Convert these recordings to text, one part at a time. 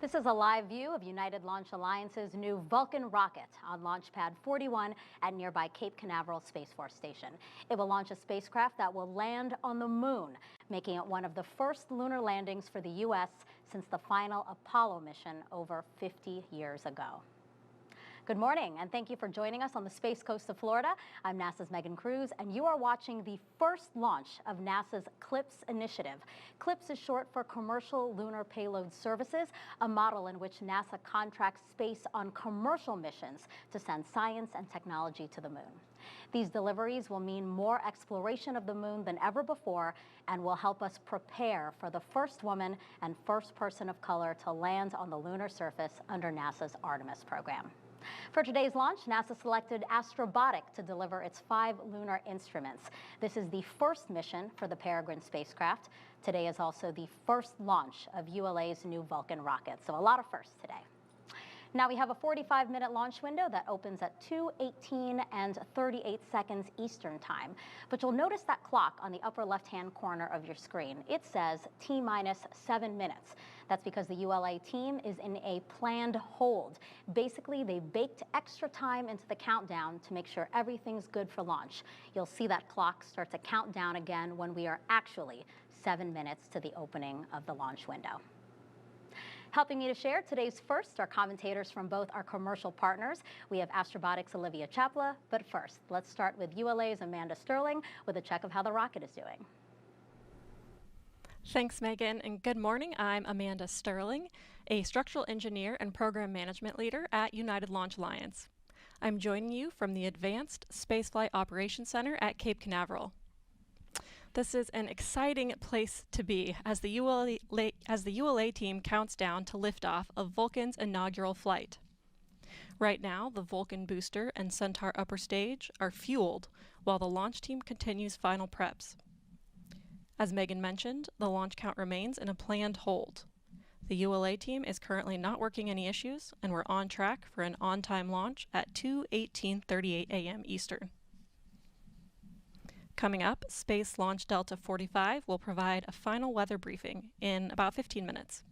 This is a live view of United Launch Alliance's new Vulcan rocket on Launch Pad 41 at nearby Cape Canaveral Space Force Station. It will launch a spacecraft that will land on the moon, making it one of the first lunar landings for the U.S. since the final Apollo mission over 50 years ago. Good morning, and thank you for joining us on the Space Coast of Florida. I'm NASA's Megan Cruz, and you are watching the first launch of NASA's CLPS initiative. CLPS is short for Commercial Lunar Payload Services, a model in which NASA contracts space on commercial missions to send science and technology to the moon. These deliveries will mean more exploration of the moon than ever before and will help us prepare for the first woman and first person of color to land on the lunar surface under NASA's Artemis program. For today's launch, NASA selected Astrobotic to deliver its 5 lunar instruments. This is the first mission for the Peregrine spacecraft. Today is also the first launch of ULA's new Vulcan rocket, so a lot of firsts today. Now we have a 45-minute launch window that opens at 2:18 and 38 seconds Eastern time. But you'll notice that clock on the upper left-hand corner of your screen. It says T-minus 7 minutes. That's because the ULA team is in a planned hold. Basically, they baked extra time into the countdown to make sure everything's good for launch. You'll see that clock start to count down again when we are actually 7 minutes to the opening of the launch window. Helping me to share today's firsts are commentators from both our commercial partners. We have Astrobotic's Olivia Chapla, but first, let's start with ULA's Amanda Sterling with a check of how the rocket is doing. Thanks, Megan, and good morning. I'm Amanda Sterling, a structural engineer and program management leader at United Launch Alliance. I'm joining you from the Advanced Spaceflight Operations Center at Cape Canaveral. This is an exciting place to be as the ULA team counts down to liftoff of Vulcan's inaugural flight. Right now, the Vulcan booster and Centaur upper stage are fueled while the launch team continues final preps. As Megan mentioned, the launch count remains in a planned hold. The ULA team is currently not working any issues, and we're on track for an on-time launch at 2:18:38 a.m. Eastern. Coming up, Space Launch Delta 45 will provide a final weather briefing in about 15 minutes.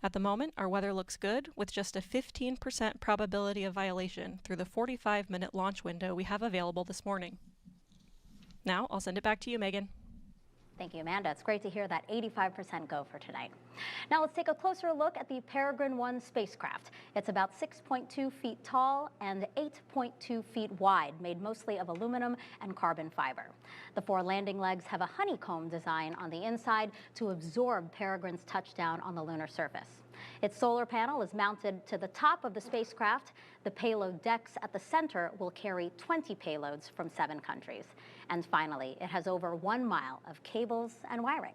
At the moment, our weather looks good with just a 15% probability of violation through the 45-minute launch window we have available this morning. Now, I'll send it back to you, Megan. Thank you, Amanda. It's great to hear that 85% go for tonight. Now let's take a closer look at the Peregrine 1 spacecraft. It's about 6.2 feet tall and 8.2 feet wide, made mostly of aluminum and carbon fiber. The 4 landing legs have a honeycomb design on the inside to absorb Peregrine's touchdown on the lunar surface. Its solar panel is mounted to the top of the spacecraft. The payload decks at the center will carry 20 payloads from 7 countries. And finally, it has over 1 mile of cables and wiring.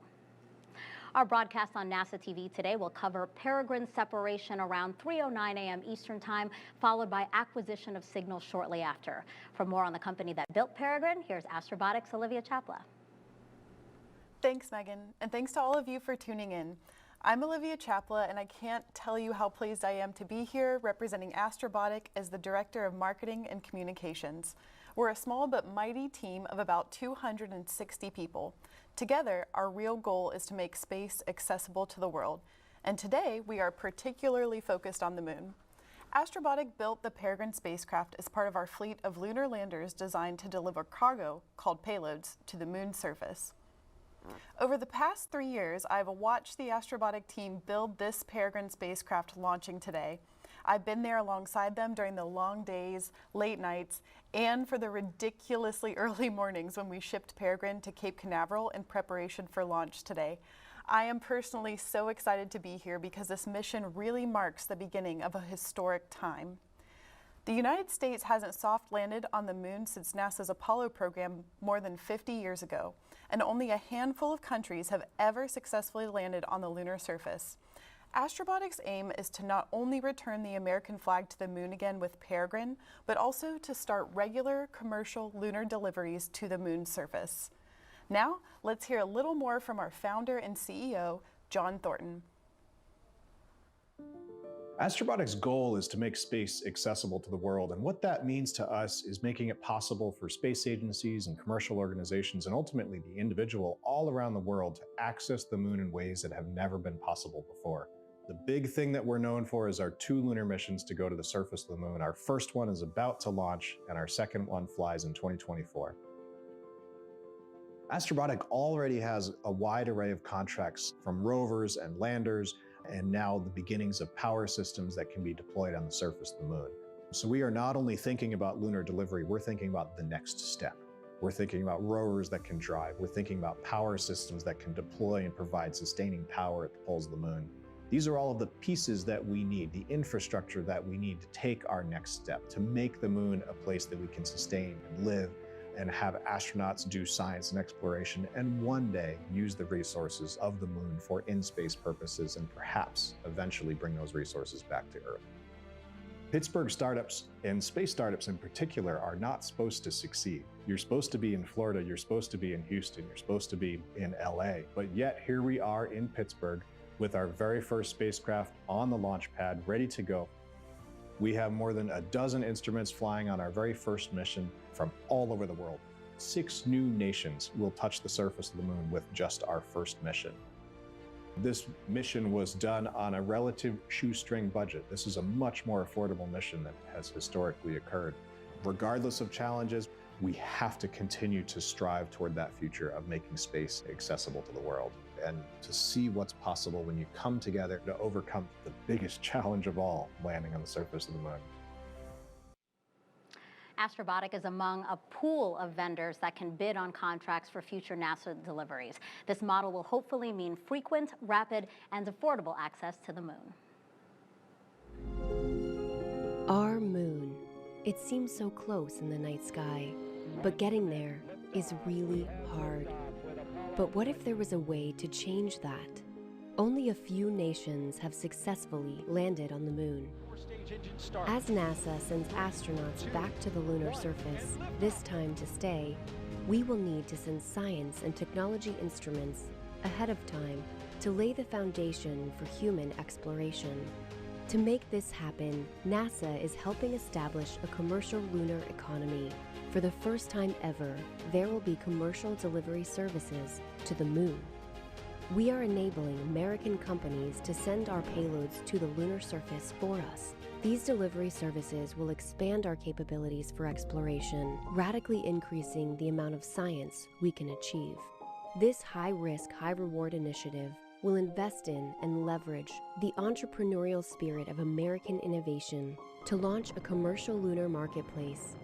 Our broadcast on NASA TV today will cover Peregrine separation around 3:09 a.m. Eastern Time, followed by acquisition of signals shortly after. For more on the company that built Peregrine, here's Astrobotic's Olivia Chapla. Thanks, Megan, and thanks to all of you for tuning in. I'm Olivia Chapla, and I can't tell you how pleased I am to be here representing Astrobotic as the Director of Marketing and Communications. We're a small but mighty team of about 260 people. Together, our real goal is to make space accessible to the world, and today we are particularly focused on the moon. Astrobotic built the Peregrine spacecraft as part of our fleet of lunar landers designed to deliver cargo, called payloads, to the moon's surface. Over the past 3 years, I've watched the Astrobotic team build this Peregrine spacecraft launching today. I've been there alongside them during the long days, late nights, and for the ridiculously early mornings when we shipped Peregrine to Cape Canaveral in preparation for launch today. I am personally so excited to be here because this mission really marks the beginning of a historic time. The United States hasn't soft landed on the moon since NASA's Apollo program more than 50 years ago, and only a handful of countries have ever successfully landed on the lunar surface. Astrobotic's aim is to not only return the American flag to the moon again with Peregrine, but also to start regular commercial lunar deliveries to the moon's surface. Now, let's hear a little more from our founder and CEO, John Thornton. Astrobotic's goal is to make space accessible to the world, and what that means to us is making it possible for space agencies and commercial organizations, and ultimately the individual all around the world, to access the moon in ways that have never been possible before. The big thing that we're known for is our 2 lunar missions to go to the surface of the moon. Our first one is about to launch, and our second one flies in 2024. Astrobotic already has a wide array of contracts from rovers and landers, and now the beginnings of power systems that can be deployed on the surface of the moon. So we are not only thinking about lunar delivery, we're thinking about the next step. We're thinking about rovers that can drive. We're thinking about power systems that can deploy and provide sustaining power at the poles of the moon. These are all of the pieces that we need, the infrastructure that we need to take our next step, to make the moon a place that we can sustain and live and have astronauts do science and exploration, and one day use the resources of the moon for in-space purposes and perhaps eventually bring those resources back to Earth. Pittsburgh startups, and space startups in particular, are not supposed to succeed. You're supposed to be in Florida, you're supposed to be in Houston, you're supposed to be in LA, but yet here we are in Pittsburgh with our very first spacecraft on the launch pad, ready to go. We have more than a dozen instruments flying on our very first mission from all over the world. 6 new nations will touch the surface of the moon with just our first mission. This mission was done on a relative shoestring budget. This is a much more affordable mission than has historically occurred. Regardless of challenges, we have to continue to strive toward that future of making space accessible to the world, and to see what's possible when you come together to overcome the biggest challenge of all, landing on the surface of the moon. Astrobotic is among a pool of vendors that can bid on contracts for future NASA deliveries. This model will hopefully mean frequent, rapid, and affordable access to the moon. Our moon. It seems so close in the night sky, but getting there is really hard. But what if there was a way to change that? Only a few nations have successfully landed on the moon. As NASA sends astronauts back to the lunar surface, this time to stay, we will need to send science and technology instruments ahead of time to lay the foundation for human exploration. To make this happen, NASA is helping establish a commercial lunar economy. For the first time ever, there will be commercial delivery services to the moon. We are enabling American companies to send our payloads to the lunar surface for us. These delivery services will expand our capabilities for exploration, radically increasing the amount of science we can achieve. This high-risk, high-reward initiative will invest in and leverage the entrepreneurial spirit of American innovation to launch a commercial lunar marketplace,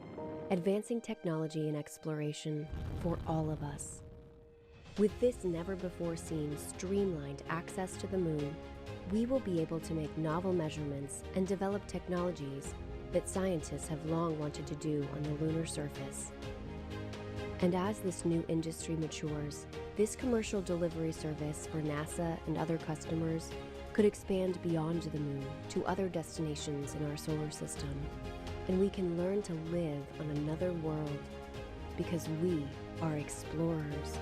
advancing technology and exploration for all of us. With this never-before-seen streamlined access to the moon, we will be able to make novel measurements and develop technologies that scientists have long wanted to do on the lunar surface. And as this new industry matures, this commercial delivery service for NASA and other customers could expand beyond the moon to other destinations in our solar system. And we can learn to live on another world because we are explorers.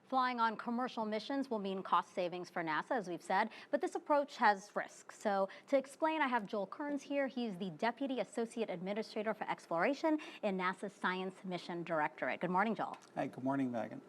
Flying on commercial missions will mean cost savings for NASA, as we've said, but this approach has risks. So to explain, I have Joel Kearns here. He's the Deputy Associate Administrator for Exploration in NASA's Science Mission Directorate. Good morning, Joel. Hi, good morning, Megan.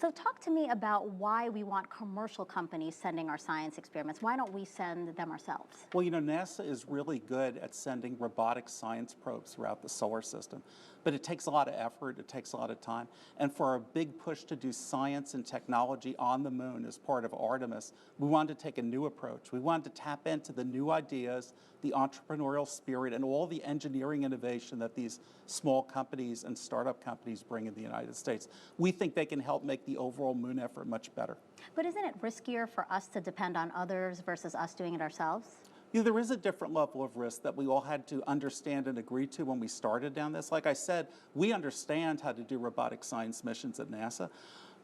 So talk to me about why we want commercial companies sending our science experiments. Why don't we send them ourselves? Well, you know, NASA is really good at sending robotic science probes throughout the solar system, but it takes a lot of effort, it takes a lot of time. And for our big push to do science and technology on the moon as part of Artemis, we wanted to take a new approach. We wanted to tap into the new ideas, the entrepreneurial spirit, and all the engineering innovation that these small companies and startup companies bring in the United States. We think they can help make the overall moon effort much better. But isn't it riskier for us to depend on others versus us doing it ourselves? You know, there is a different level of risk that we all had to understand and agree to when we started down this. Like I said, we understand how to do robotic science missions at NASA,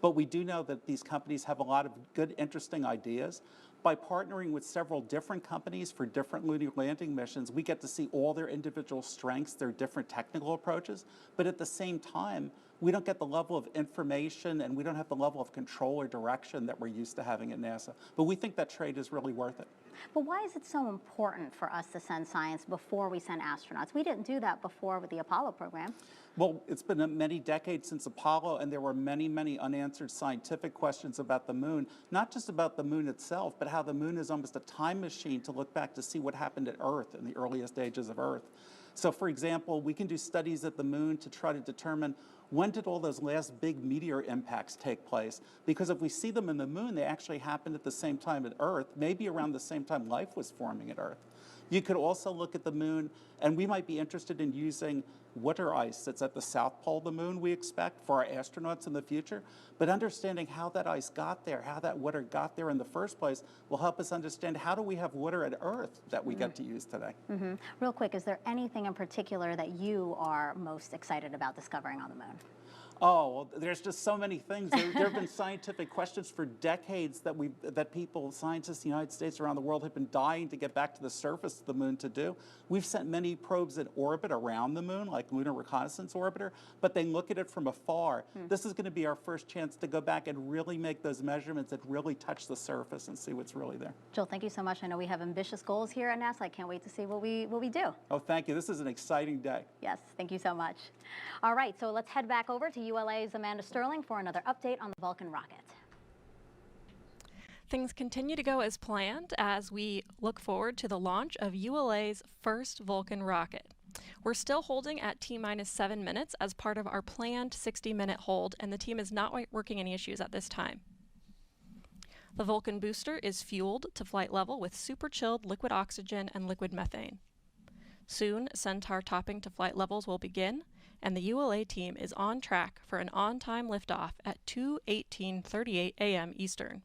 but we do know that these companies have a lot of good, interesting ideas. By partnering with several different companies for different lunar landing missions, we get to see all their individual strengths, their different technical approaches, but at the same time, we don't get the level of information and we don't have the level of control or direction that we're used to having at NASA. But we think that trade is really worth it. But why is it so important for us to send science before we send astronauts? We didn't do that before with the Apollo program. Well, it's been many decades since Apollo, and there were many, many unanswered scientific questions about the moon, not just about the moon itself, but how the moon is almost a time machine to look back to see what happened at Earth in the earliest ages of Earth. So, for example, we can do studies at the moon to try to determine when did all those last big meteor impacts take place? Because if we see them in the moon, they actually happened at the same time at Earth, maybe around the same time life was forming at Earth. You could also look at the moon, and we might be interested in using water ice that's at the south pole of the moon, we expect, for our astronauts in the future. But understanding how that ice got there, how that water got there in the first place, will help us understand how do we have water at Earth that we get to use today. Real quick, is there anything in particular that you are most excited about discovering on the moon? Oh, well, there's just so many things. There have been scientific questions for decades that people, scientists in the United States, around the world, have been dying to get back to the surface of the moon to do. We've sent many probes in orbit around the moon, like Lunar Reconnaissance Orbiter, but they look at it from afar. This is going to be our first chance to go back and really make those measurements and really touch the surface and see what's really there. Joel, thank you so much. I know we have ambitious goals here at NASA. I can't wait to see what we do. Oh, thank you. This is an exciting day. Yes, thank you so much. All right, so let's head back over to ULA's Amanda Sterling for another update on the Vulcan rocket. Things continue to go as planned as we look forward to the launch of ULA's first Vulcan rocket. We're still holding at T-minus 7 minutes as part of our planned 60-minute hold, and the team is not working any issues at this time. The Vulcan booster is fueled to flight level with super-chilled liquid oxygen and liquid methane. Soon, Centaur topping to flight levels will begin, and the ULA team is on track for an on-time liftoff at 2:18:38 a.m. Eastern.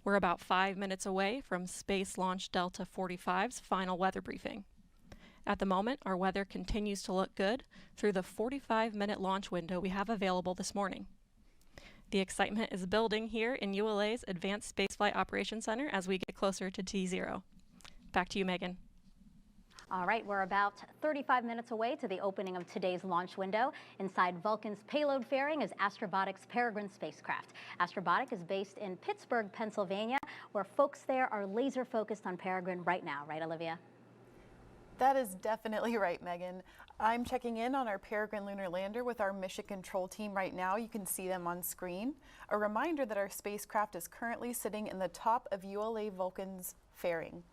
We're about 5 minutes away from Space Launch Delta 45's final weather briefing. At the moment, our weather continues to look good through the 45-minute launch window we have available this morning. The excitement is building here in ULA's Advanced Spaceflight Operations Center as we get closer to T0. Back to you, Megan. All right, we're about 35 minutes away to the opening of today's launch window. Inside Vulcan's payload fairing is Astrobotic's Peregrine spacecraft. Astrobotic is based in Pittsburgh, Pennsylvania, where folks there are laser focused on Peregrine right now. Right, Olivia? That is definitely right, Megan. I'm checking in on our Peregrine lunar lander with our mission control team right now. You can see them on screen. A reminder that our spacecraft is currently sitting in the top of ULA Vulcan's fairing.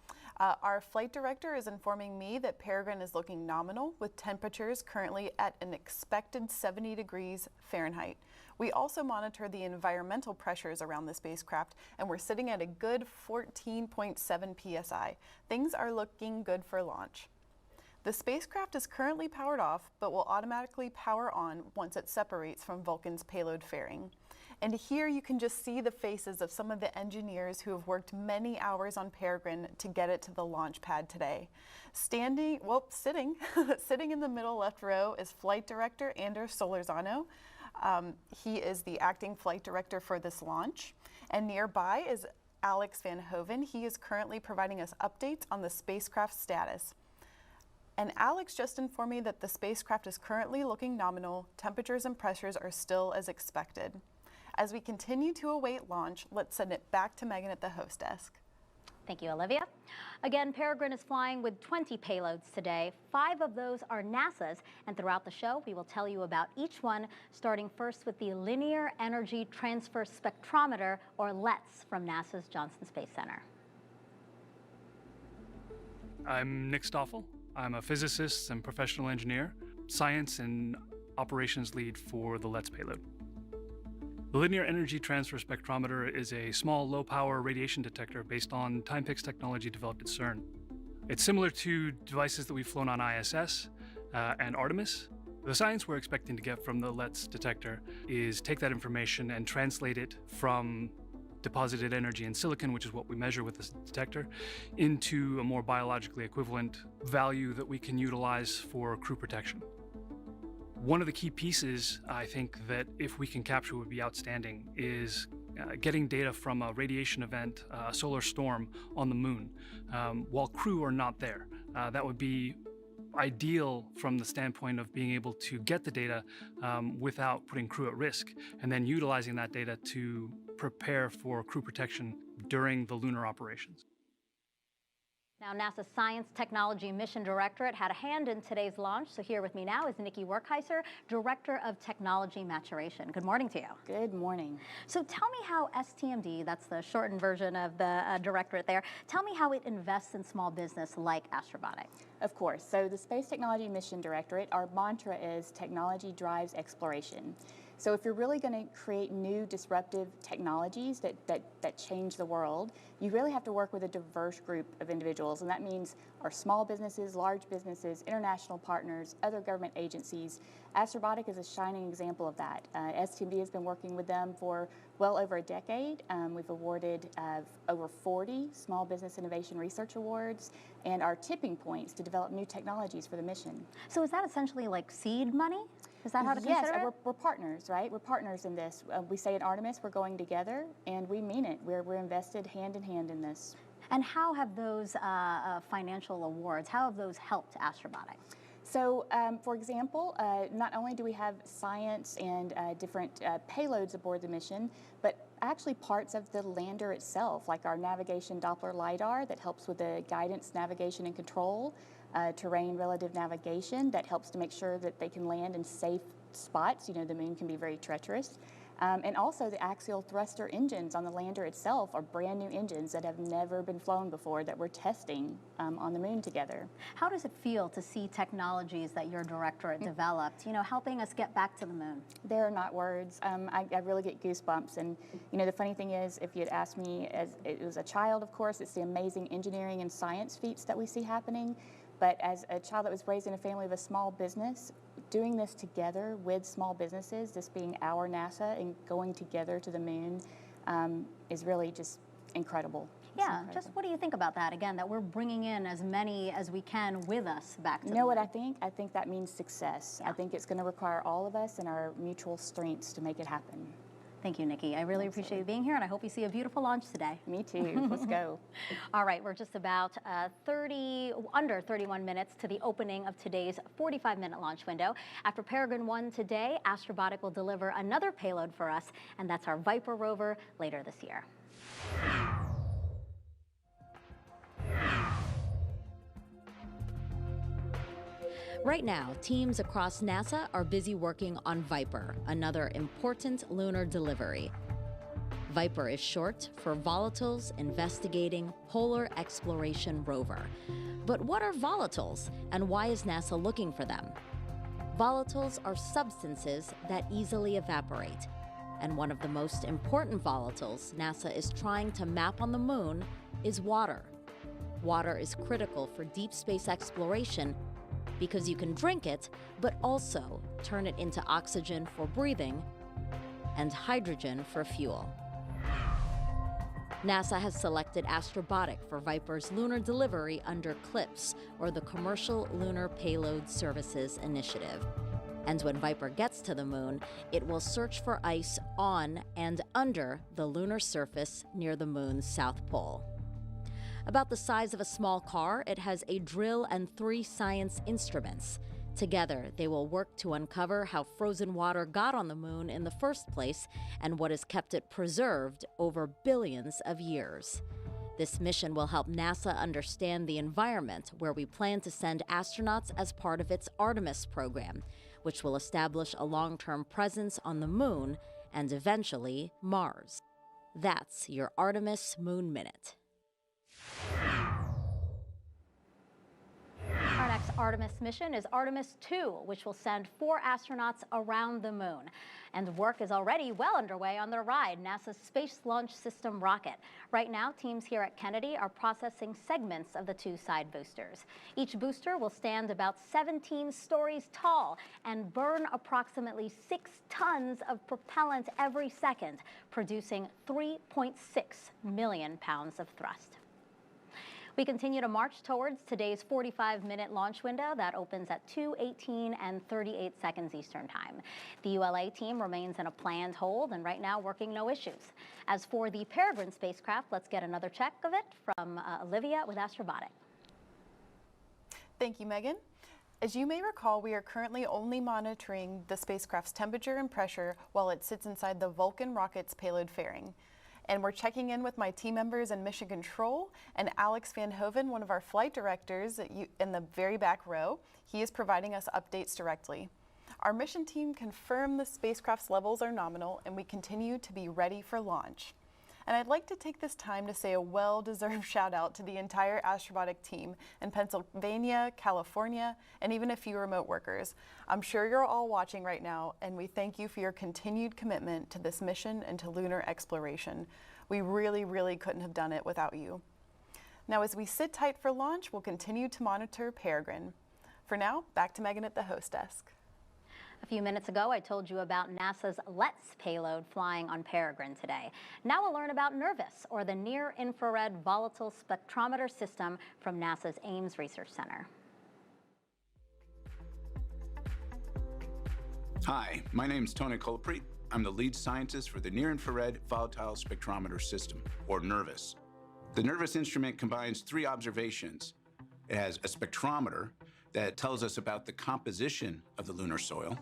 Our flight director is informing me that Peregrine is looking nominal with temperatures currently at an expected 70 degrees Fahrenheit. We also monitor the environmental pressures around the spacecraft, and we're sitting at a good 14.7 psi. Things are looking good for launch. The spacecraft is currently powered off, but will automatically power on once it separates from Vulcan's payload fairing. And here you can just see the faces of some of the engineers who have worked many hours on Peregrine to get it to the launch pad today. Sitting in the middle left row is Flight Director Anders Solorzano. He is the acting flight director for this launch. And nearby is Alex Van Hoven. He is currently providing us updates on the spacecraft status. And Alex just informed me that the spacecraft is currently looking nominal. Temperatures and pressures are still as expected. As we continue to await launch, let's send it back to Megan at the host desk. Thank you, Olivia. Again, Peregrine is flying with 20 payloads today. 5 of those are NASA's, and throughout the show, we will tell you about each one, starting first with the Linear Energy Transfer Spectrometer, or LETS, from NASA's Johnson Space Center. I'm Nick Stoffel. I'm a physicist and professional engineer, science and operations lead for the LETS payload. The Linear Energy Transfer Spectrometer is a small, low-power radiation detector based on Timepics technology developed at CERN. It's similar to devices that we've flown on ISS and Artemis. The science we're expecting to get from the LETS detector is take that information and translate it from deposited energy in silicon, which is what we measure with this detector, into a more biologically equivalent value that we can utilize for crew protection. One of the key pieces, I think, that if we can capture would be outstanding is getting data from a radiation event, a solar storm on the moon, while crew are not there. That would be ideal from the standpoint of being able to get the data without putting crew at risk, and then utilizing that data to prepare for crew protection during the lunar operations. Now, NASA's Science Technology Mission Directorate had a hand in today's launch. So here with me now is Nikki Werkheiser, Director of Technology Maturation. Good morning to you. Good morning. So tell me how STMD, that's the shortened version of the directorate there, tell me how it invests in small business like Astrobotic. Of course. So the Space Technology Mission Directorate, our mantra is technology drives exploration. So if you're really going to create new disruptive technologies that change the world, you really have to work with a diverse group of individuals, and that means our small businesses, large businesses, international partners, other government agencies. Astrobotic is a shining example of that. STMD has been working with them for well over a decade. We've awarded over 40 Small Business Innovation Research Awards and our tipping points to develop new technologies for the mission. So is that essentially like seed money? Is that how to consider it? Yes, we're partners, right? We're partners in this. We say at Artemis we're going together, and we mean it. We're invested hand in hand in this. And how have those financial awards, how have those helped Astrobotic? So, for example, not only do we have science and different payloads aboard the mission, but actually parts of the lander itself, like our navigation Doppler LiDAR that helps with the guidance, navigation, and control, terrain relative navigation that helps to make sure that they can land in safe spots. You know, the moon can be very treacherous. And also the axial thruster engines on the lander itself are brand new engines that have never been flown before that we're testing on the moon together. How does it feel to see technologies that your directorate developed, you know, helping us get back to the moon? There are not words. I really get goosebumps. And, you know, the funny thing is, if you'd asked me as it was a child, of course, it's the amazing engineering and science feats that we see happening. But as a child that was raised in a family of a small business, doing this together with small businesses, this being our NASA and going together to the moon, is really just incredible. Yeah, just what do you think about that, again, that we're bringing in as many as we can with us back to the moon? You know what I think? I think that means success. Yeah. I think it's going to require all of us and our mutual strengths to make it happen. Thank you, Nikki. I really appreciate you being here, and I hope you see a beautiful launch today. Me too. Let's go. All right, we're just about under 31 minutes to the opening of today's 45-minute launch window. After Peregrine 1 today, Astrobotic will deliver another payload for us, and that's our Viper rover later this year. Right now, teams across NASA are busy working on Viper, another important lunar delivery. Viper is short for Volatiles Investigating Polar Exploration Rover. But what are volatiles, and why is NASA looking for them? Volatiles are substances that easily evaporate. And one of the most important volatiles NASA is trying to map on the moon is water. Water is critical for deep space exploration because you can drink it, but also turn it into oxygen for breathing and hydrogen for fuel. NASA has selected Astrobotic for Viper's lunar delivery under CLPS, or the Commercial Lunar Payload Services Initiative. And when Viper gets to the moon, it will search for ice on and under the lunar surface near the moon's south pole. About the size of a small car, it has a drill and 3 science instruments. Together, they will work to uncover how frozen water got on the moon in the first place and what has kept it preserved over billions of years. This mission will help NASA understand the environment where we plan to send astronauts as part of its Artemis program, which will establish a long-term presence on the moon and eventually Mars. That's your Artemis Moon Minute. Our next Artemis mission is Artemis 2, which will send 4 astronauts around the moon. And work is already well underway on the ride, NASA's Space Launch System rocket. Right now, teams here at Kennedy are processing segments of the 2 side boosters. Each booster will stand about 17 stories tall and burn approximately 6 tons of propellant every second, producing 3.6 million pounds of thrust. We continue to march towards today's 45-minute launch window that opens at 2:18 and 38 seconds Eastern Time. The ULA team remains in a planned hold and right now working no issues. As for the Peregrine spacecraft, let's get another check of it from Olivia with Astrobotic. Thank you, Megan. As you may recall, we are currently only monitoring the spacecraft's temperature and pressure while it sits inside the Vulcan rocket's payload fairing. And we're checking in with my team members in Mission Control, and Alex Van Hoven, one of our flight directors in the very back row. He is providing us updates directly. Our mission team confirmed the spacecraft's levels are nominal, and we continue to be ready for launch. And I'd like to take this time to say a well-deserved shout out to the entire Astrobotic team in Pennsylvania, California, and even a few remote workers. I'm sure you're all watching right now, and we thank you for your continued commitment to this mission and to lunar exploration. We really, really couldn't have done it without you. Now, as we sit tight for launch, we'll continue to monitor Peregrine. For now, back to Megan at the host desk. A few minutes ago, I told you about NASA's LETS payload flying on Peregrine today. Now we'll learn about NIRVIS, or the Near-Infrared Volatile Spectrometer System from NASA's Ames Research Center. Hi, my name is Tony Colapret. I'm the lead scientist for the Near-Infrared Volatile Spectrometer System, or NIRVIS. The NIRVIS instrument combines three observations. It has a spectrometer that tells us about the composition of the lunar soil.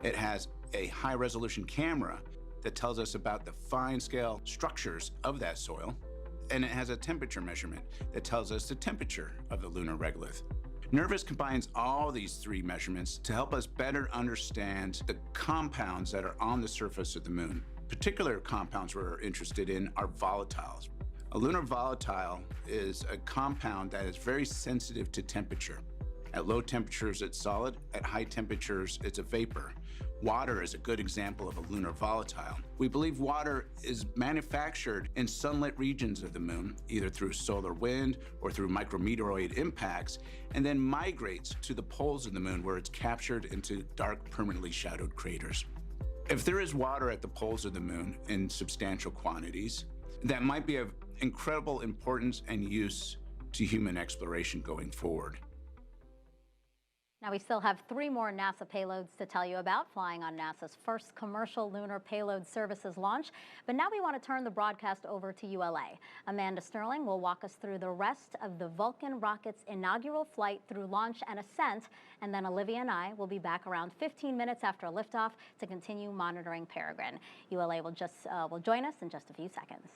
It has a high-resolution camera that tells us about the fine-scale structures of that soil. And it has a temperature measurement that tells us the temperature of the lunar regolith. NIRVIS combines all these three measurements to help us better understand the compounds that are on the surface of the moon. Particular compounds we're interested in are volatiles. A lunar volatile is a compound that is very sensitive to temperature. At low temperatures, it's solid. At high temperatures, it's a vapor. Water is a good example of a lunar volatile. We believe water is manufactured in sunlit regions of the moon, either through solar wind or through micrometeoroid impacts, and then migrates to the poles of the moon where it's captured into dark, permanently shadowed craters. If there is water at the poles of the moon in substantial quantities, that might be of incredible importance and use to human exploration going forward. Now, we still have 3 more NASA payloads to tell you about flying on NASA's first commercial lunar payload services launch. But now we want to turn the broadcast over to ULA. Amanda Sterling will walk us through the rest of the Vulcan rocket's inaugural flight through launch and ascent. And then Olivia and I will be back around 15 minutes after liftoff to continue monitoring Peregrine. ULA will join us in just a few seconds.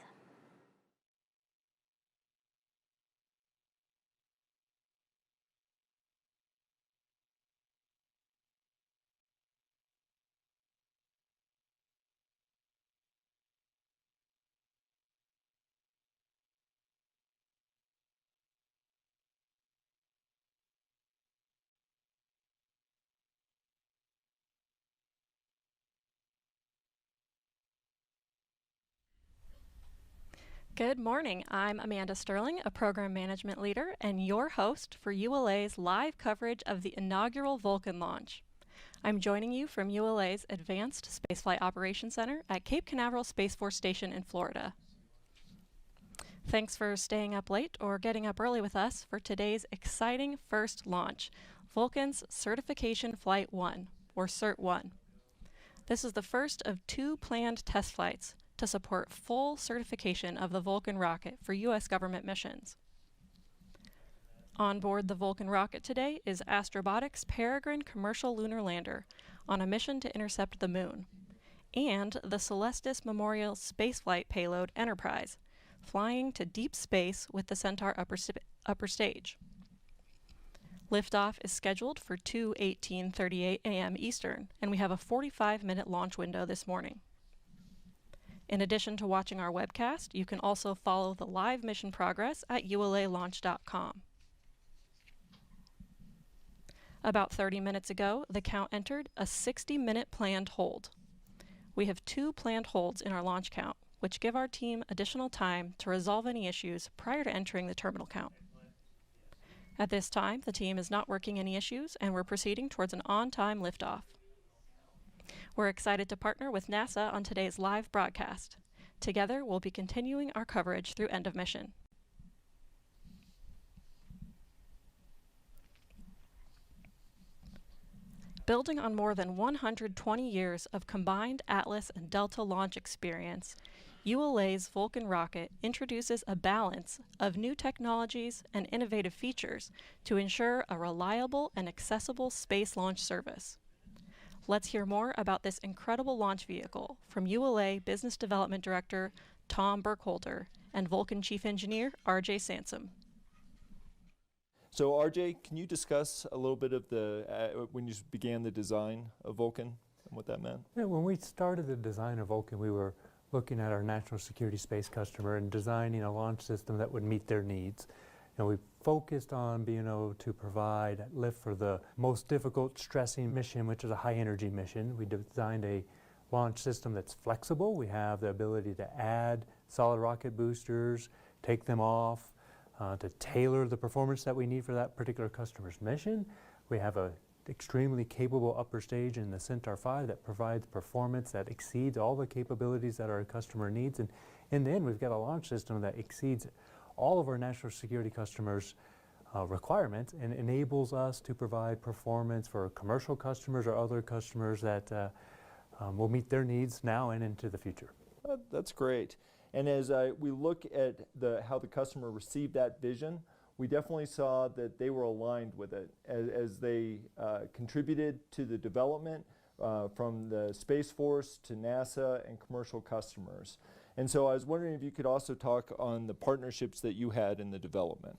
Good morning. I'm Amanda Sterling, a program management leader and your host for ULA's live coverage of the inaugural Vulcan launch. I'm joining you from ULA's Advanced Spaceflight Operations Center at Cape Canaveral Space Force Station in Florida. Thanks for staying up late or getting up early with us for today's exciting first launch, Vulcan's Certification Flight 1, or Cert 1. This is the first of 2 planned test flights to support full certification of the Vulcan rocket for U.S. government missions. On board the Vulcan rocket today is Astrobotic's Peregrine commercial lunar lander on a mission to intercept the moon, and the Celestis Memorial Spaceflight Payload Enterprise, flying to deep space with the Centaur upper stage. Liftoff is scheduled for 2:18:38 a.m. Eastern, and we have a 45-minute launch window this morning. In addition to watching our webcast, you can also follow the live mission progress at ulalaunch.com. About 30 minutes ago, the count entered a 60-minute planned hold. We have 2 planned holds in our launch count, which give our team additional time to resolve any issues prior to entering the terminal count. At this time, the team is not working any issues, and we're proceeding towards an on-time liftoff. We're excited to partner with NASA on today's live broadcast. Together, we'll be continuing our coverage through end of mission. Building on more than 120 years of combined Atlas and Delta launch experience, ULA's Vulcan rocket introduces a balance of new technologies and innovative features to ensure a reliable and accessible space launch service. Let's hear more about this incredible launch vehicle from ULA Business Development Director Tom Burkholder and Vulcan Chief Engineer RJ Sansom. So RJ, can you discuss a little bit of the when you began the design of Vulcan and what that meant? Yeah, when we started the design of Vulcan, we were looking at our national security space customer and designing a launch system that would meet their needs. And we focused on being able to provide lift for the most difficult, stressing mission, which is a high-energy mission. We designed a launch system that's flexible. We have the ability to add solid rocket boosters, take them off, to tailor the performance that we need for that particular customer's mission. We have an extremely capable upper stage in the Centaur 5 that provides performance that exceeds all the capabilities that our customer needs. And in the end, we've got a launch system that exceeds all of our national security customers' requirements and enables us to provide performance for commercial customers or other customers that will meet their needs now and into the future. That's great. And as we look at how the customer received that vision, we definitely saw that they were aligned with it as they contributed to the development from the Space Force to NASA and commercial customers. And so I was wondering if you could also talk on the partnerships that you had in the development.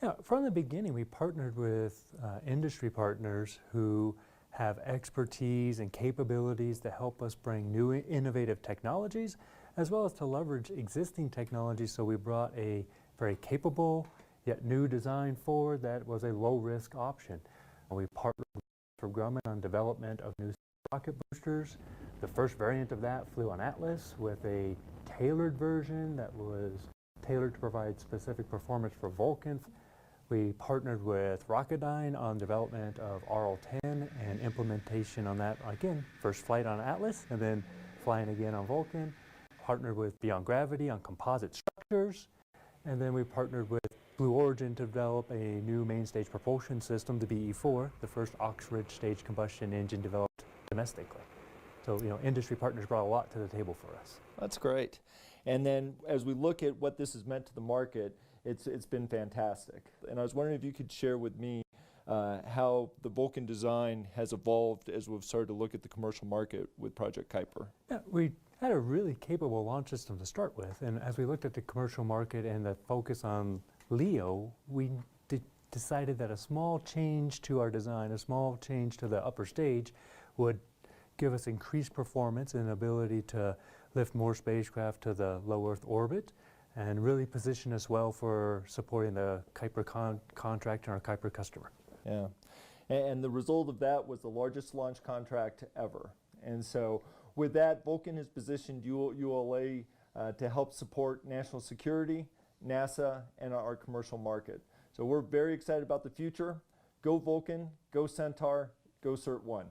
Yeah, from the beginning, we partnered with industry partners who have expertise and capabilities to help us bring new innovative technologies, as well as to leverage existing technologies. So we brought a very capable yet new design forward that was a low-risk option. We partnered with Grumman on development of new rocket boosters. The first variant of that flew on Atlas with a tailored version that was tailored to provide specific performance for Vulcan. We partnered with Rocketdyne on development of RL-10 and implementation on that, again, first flight on Atlas and then flying again on Vulcan. Partnered with Beyond Gravity on composite structures, and then we partnered with Blue Origin to develop a new main stage propulsion system, the BE-4, the first Oxford stage combustion engine developed domestically. So, industry partners brought a lot to the table for us. That's great. And then as we look at what this has meant to the market, it's been fantastic. And I was wondering if you could share with me how the Vulcan design has evolved as we've started to look at the commercial market with Project Kuiper. Yeah, we had a really capable launch system to start with, and as we looked at the commercial market and the focus on LEO, we decided that a small change to our design, a small change to the upper stage would give us increased performance and ability to lift more spacecraft to the low Earth orbit and really position us well for supporting the Kuiper contract and our Kuiper customer. Yeah, and the result of that was the largest launch contract ever. And so with that, Vulcan has positioned ULA to help support national security, NASA, and our commercial market. So we're very excited about the future. Go Vulcan, go Centaur, go Cert-1.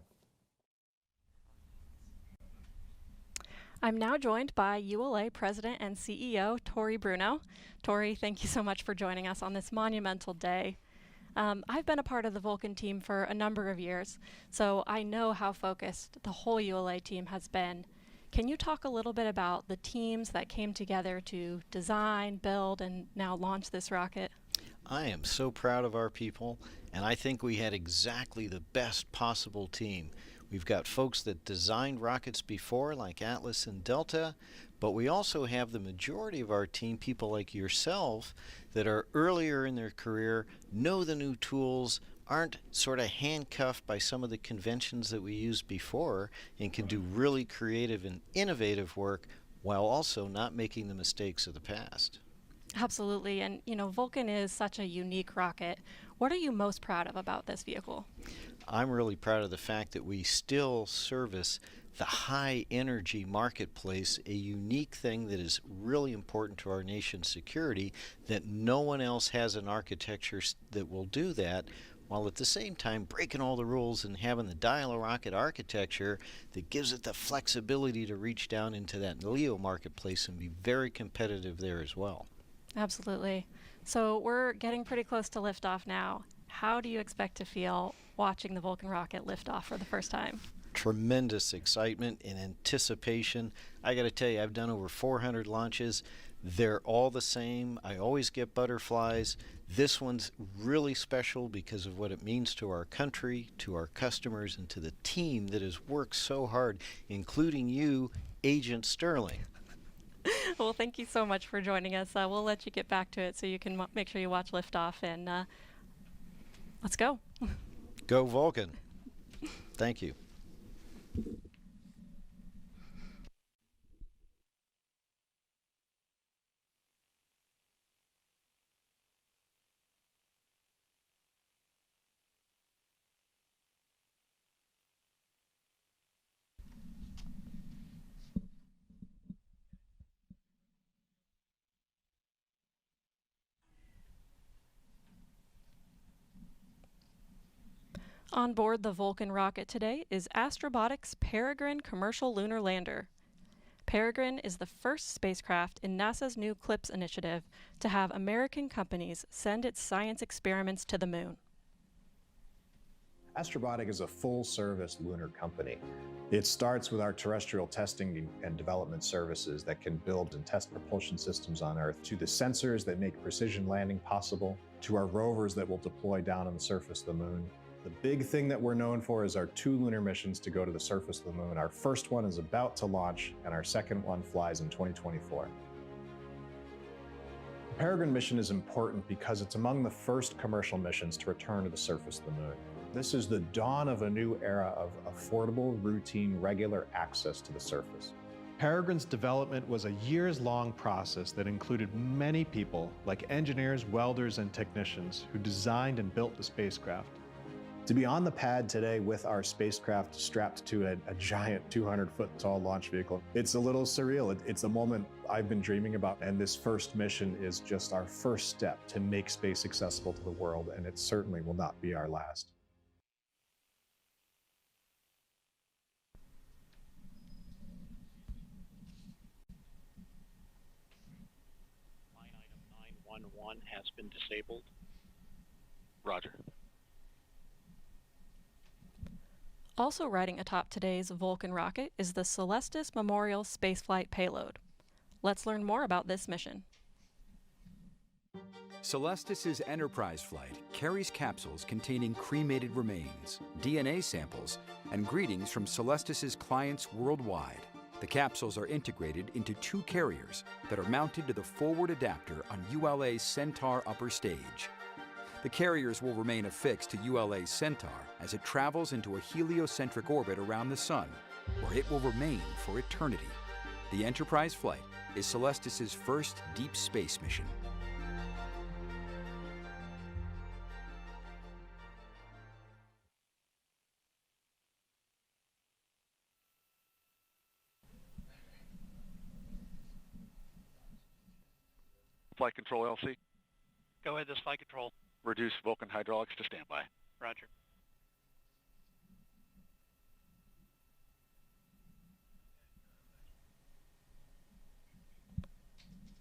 I'm now joined by ULA President and CEO Tori Bruno. Tori, thank you so much for joining us on this monumental day. I've been a part of the Vulcan team for a number of years, so I know how focused the whole ULA team has been. Can you talk a little bit about the teams that came together to design, build, and now launch this rocket? I am so proud of our people, and I think we had exactly the best possible team. We've got folks that designed rockets before, like Atlas and Delta, but we also have the majority of our team, people like yourself, that are earlier in their career, know the new tools, aren't sort of handcuffed by some of the conventions that we used before, and can do really creative and innovative work while also not making the mistakes of the past. Absolutely, and Vulcan is such a unique rocket. What are you most proud of about this vehicle? I'm really proud of the fact that we still service the high energy marketplace, a unique thing that is really important to our nation's security, that no one else has an architecture that will do that, while at the same time breaking all the rules and having the dial-a-rocket architecture that gives it the flexibility to reach down into that LEO marketplace and be very competitive there as well. Absolutely. So we're getting pretty close to liftoff now. How do you expect to feel watching the Vulcan rocket lift off for the first time? tremendous excitement and anticipation. I got to tell you, I've done over 400 launches. They're all the same. I always get butterflies. This one's really special because of what it means to our country, to our customers, and to the team that has worked so hard, including you, Agent Sterling. Well, thank you so much for joining us. We'll let you get back to it so you can make sure you watch liftoff, and let's go. Go Vulcan. Thank you. On board the Vulcan rocket today is Astrobotic's Peregrine commercial lunar lander. Peregrine is the first spacecraft in NASA's new CLIPS initiative to have American companies send its science experiments to the moon. Astrobotic is a full-service lunar company. It starts with our terrestrial testing and development services that can build and test propulsion systems on Earth, to the sensors that make precision landing possible, to our rovers that will deploy down on the surface of the moon. The big thing that we're known for is our 2 lunar missions to go to the surface of the moon. Our first one is about to launch, and our second one flies in 2024. The Peregrine mission is important because it's among the first commercial missions to return to the surface of the moon. This is the dawn of a new era of affordable, routine, regular access to the surface. Peregrine's development was a years-long process that included many people, like engineers, welders, and technicians, who designed and built the spacecraft. To be on the pad today with our spacecraft strapped to a giant 200-foot-tall launch vehicle, it's a little surreal. It's a moment I've been dreaming about, and this first mission is just our first step to make space accessible to the world, and it certainly will not be our last. Line item 911 has been disabled. Roger. Also riding atop today's Vulcan rocket is the Celestis Memorial Spaceflight Payload. Let's learn more about this mission. Celestis' Enterprise flight carries capsules containing cremated remains, DNA samples, and greetings from Celestis' clients worldwide. The capsules are integrated into 2 carriers that are mounted to the forward adapter on ULA's Centaur upper stage. The carriers will remain affixed to ULA's Centaur as it travels into a heliocentric orbit around the Sun, where it will remain for eternity. The Enterprise flight is Celestis' first deep space mission. Flight control, LC. Go ahead, this flight control. Reduce Vulcan hydraulics to standby. Roger.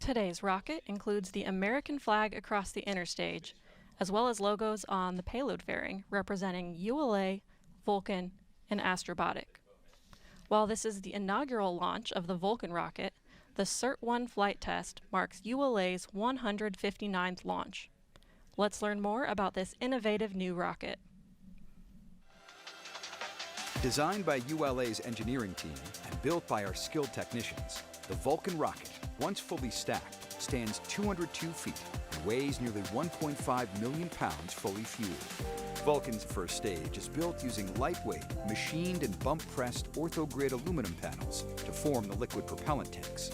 Today's rocket includes the American flag across the inner stage, as well as logos on the payload fairing representing ULA, Vulcan, and Astrobotic. While this is the inaugural launch of the Vulcan rocket, the CERT-1 flight test marks ULA's 159th launch. Let's learn more about this innovative new rocket. Designed by ULA's engineering team and built by our skilled technicians, the Vulcan rocket, once fully stacked, stands 202 feet and weighs nearly 1.5 million pounds fully fueled. Vulcan's first stage is built using lightweight, machined and bump-pressed orthogrid aluminum panels to form the liquid propellant tanks.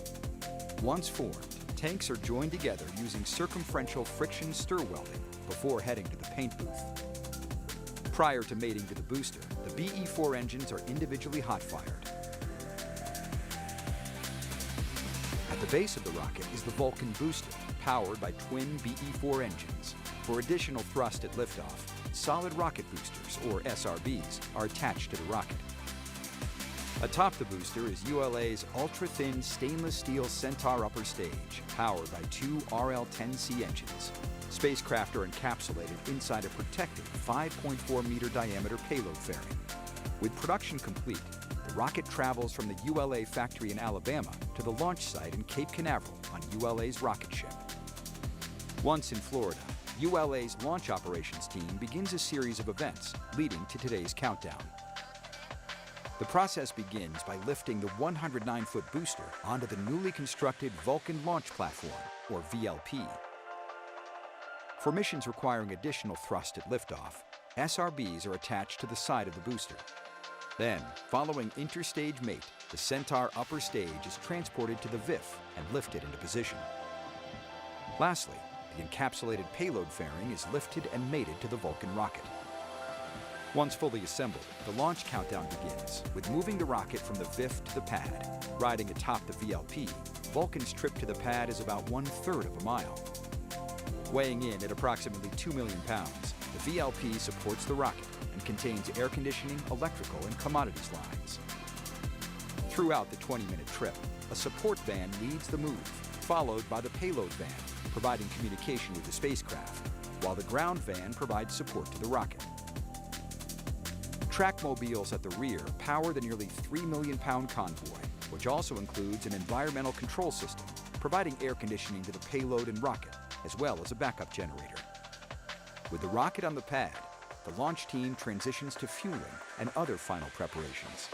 Once formed, tanks are joined together using circumferential friction stir welding before heading to the paint booth. Prior to mating to the booster, the BE-4 engines are individually hot-fired. At the base of the rocket is the Vulcan booster, powered by twin BE-4 engines. For additional thrust at liftoff, solid rocket boosters, or SRBs, are attached to the rocket. Atop the booster is ULA's ultra-thin stainless steel Centaur upper stage, powered by 2 RL-10C engines. Spacecraft are encapsulated inside a protected 5.4-meter diameter payload fairing. With production complete, the rocket travels from the ULA factory in Alabama to the launch site in Cape Canaveral on ULA's rocket ship. Once in Florida, ULA's launch operations team begins a series of events leading to today's countdown. The process begins by lifting the 109-foot booster onto the newly constructed Vulcan Launch Platform, or VLP. For missions requiring additional thrust at liftoff, SRBs are attached to the side of the booster. Then, following interstage mate, the Centaur upper stage is transported to the VIF and lifted into position. Lastly, the encapsulated payload fairing is lifted and mated to the Vulcan rocket. Once fully assembled, the launch countdown begins, with moving the rocket from the VIF to the pad. Riding atop the VLP, Vulcan's trip to the pad is about 1/3 of a mile. Weighing in at approximately 2 million pounds, the VLP supports the rocket and contains air conditioning, electrical, and commodities lines. Throughout the 20-minute trip, a support van leads the move, followed by the payload van, providing communication with the spacecraft, while the ground van provides support to the rocket. Track mobiles at the rear power the nearly 3 million pound convoy, which also includes an environmental control system, providing air conditioning to the payload and rocket, as well as a backup generator. With the rocket on the pad, the launch team transitions to fueling and other final preparations.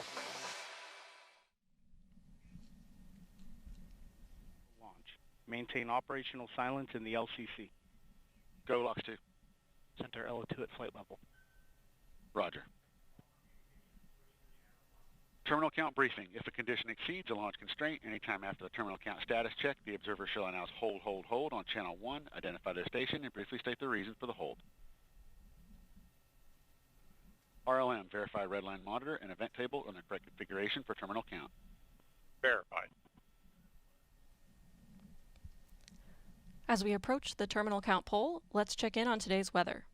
Launch. Maintain operational silence in the LCC. Go, LOX 2. Center LO2 at flight level. Roger. Terminal count briefing. If a condition exceeds a launch constraint, anytime after the terminal count status check, the observer shall announce hold, hold, hold on channel 1, identify their station, and briefly state the reason for the hold. RLM, verify redline monitor and event table on the correct configuration for terminal count. Verified. As we approach the terminal count pole, let's check in on today's weather.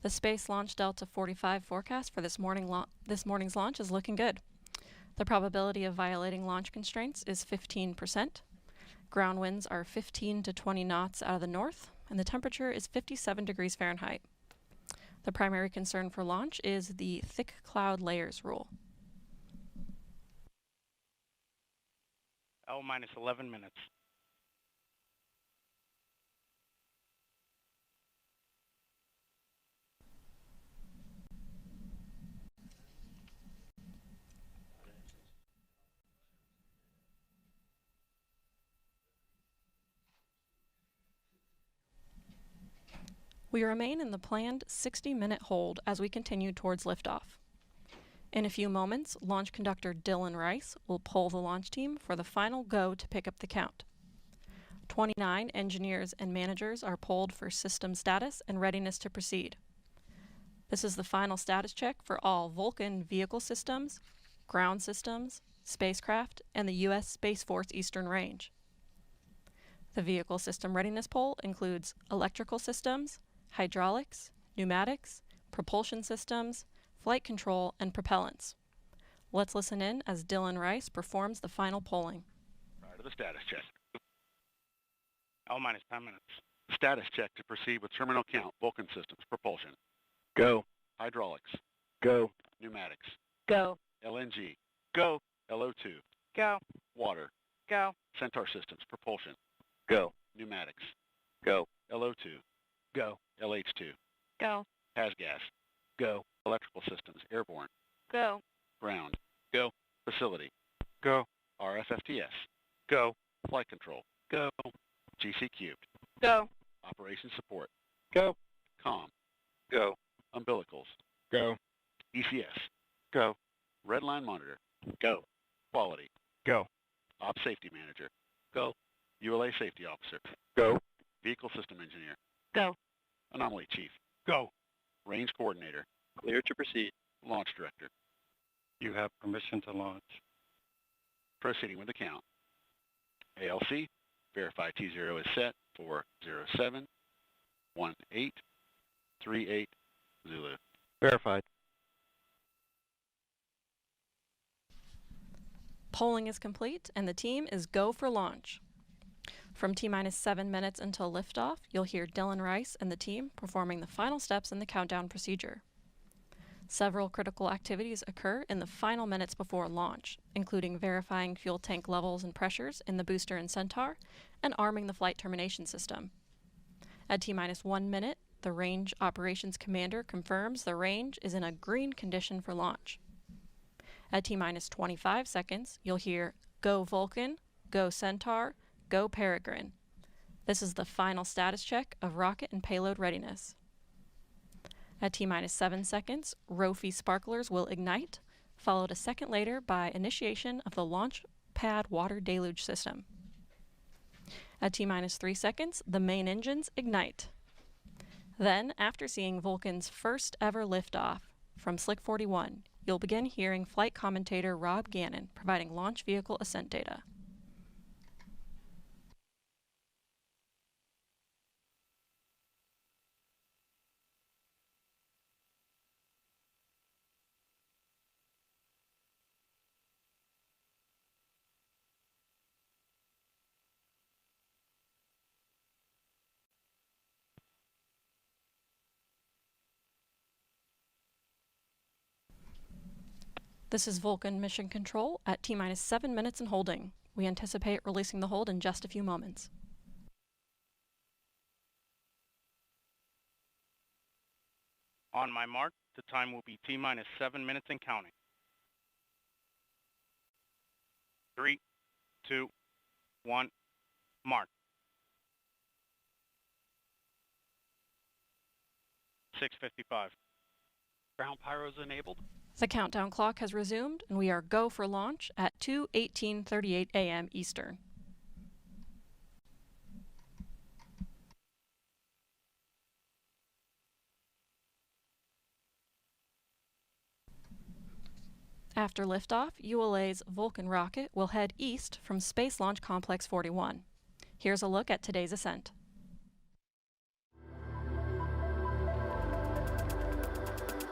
The Space Launch Delta 45 forecast for this morning's launch is looking good. The probability of violating launch constraints is 15%. Ground winds are 15 to 20 knots out of the north, and the temperature is 57 degrees Fahrenheit. The primary concern for launch is the thick cloud layers rule. L minus 11 minutes. We remain in the planned 60-minute hold as we continue towards liftoff. In a few moments, launch conductor Dylan Rice will poll the launch team for the final go to pick up the count. 29 engineers and managers are polled for system status and readiness to proceed. This is the final status check for all Vulcan vehicle systems, ground systems, spacecraft, and the U.S. Space Force Eastern Range. The vehicle system readiness poll includes electrical systems, hydraulics, pneumatics, propulsion systems, flight control, and propellants. Let's listen in as Dylan Rice performs the final polling. Prior to the status check. L minus 10 minutes. Status check to proceed with terminal count, Vulcan systems, propulsion. Go. Hydraulics. Go. Pneumatics. Go. LNG. Go. LO2. Go. Water. Go. Centaur systems, propulsion. Go. Pneumatics. Go. LO2. Go. LH2. Go. Has gas. Go. Electrical systems, airborne. Go. Ground. Go. Facility. Go. RFFTS. Go. Flight control. Go. GC cubed. Go. Operations support. Go. COM. Go. Umbilicals. Go. ECS. Go. Redline monitor. Go. Quality. Go. Op safety manager. Go. ULA safety officer. Go. Vehicle system engineer. Go. Anomaly chief. Go. Range coordinator. Clear to proceed. Launch director. You have permission to launch. Proceeding with the count. ALC. Verify T0 is set for 071838 Zulu. Verified. Polling is complete and the team is go for launch. From T-minus 7 minutes until liftoff, you'll hear Dylan Rice and the team performing the final steps in the countdown procedure. Several critical activities occur in the final minutes before launch, including verifying fuel tank levels and pressures in the booster and Centaur, and arming the flight termination system. At T-minus 1 minute, the Range Operations Commander confirms the range is in a green condition for launch. At T-minus 25 seconds, you'll hear "Go Vulcan," "Go Centaur," "Go Peregrine." This is the final status check of rocket and payload readiness. At T-minus 7 seconds, ROFI sparklers will ignite, followed a second later by initiation of the launch pad water deluge system. At T-minus 3 seconds, the main engines ignite. Then, after seeing Vulcan's first ever liftoff from Slick 41, you'll begin hearing flight commentator Rob Gannon providing launch vehicle ascent data. This is Vulcan Mission Control at T-minus 7 minutes and holding. We anticipate releasing the hold in just a few moments. On my mark, the time will be T-minus 7 minutes and counting. 3, 2, 1, mark. 6:55. Ground pyros enabled. The countdown clock has resumed, and we are go for launch at 2:18:38 a.m. Eastern. After liftoff, ULA's Vulcan rocket will head east from Space Launch Complex 41. Here's a look at today's ascent.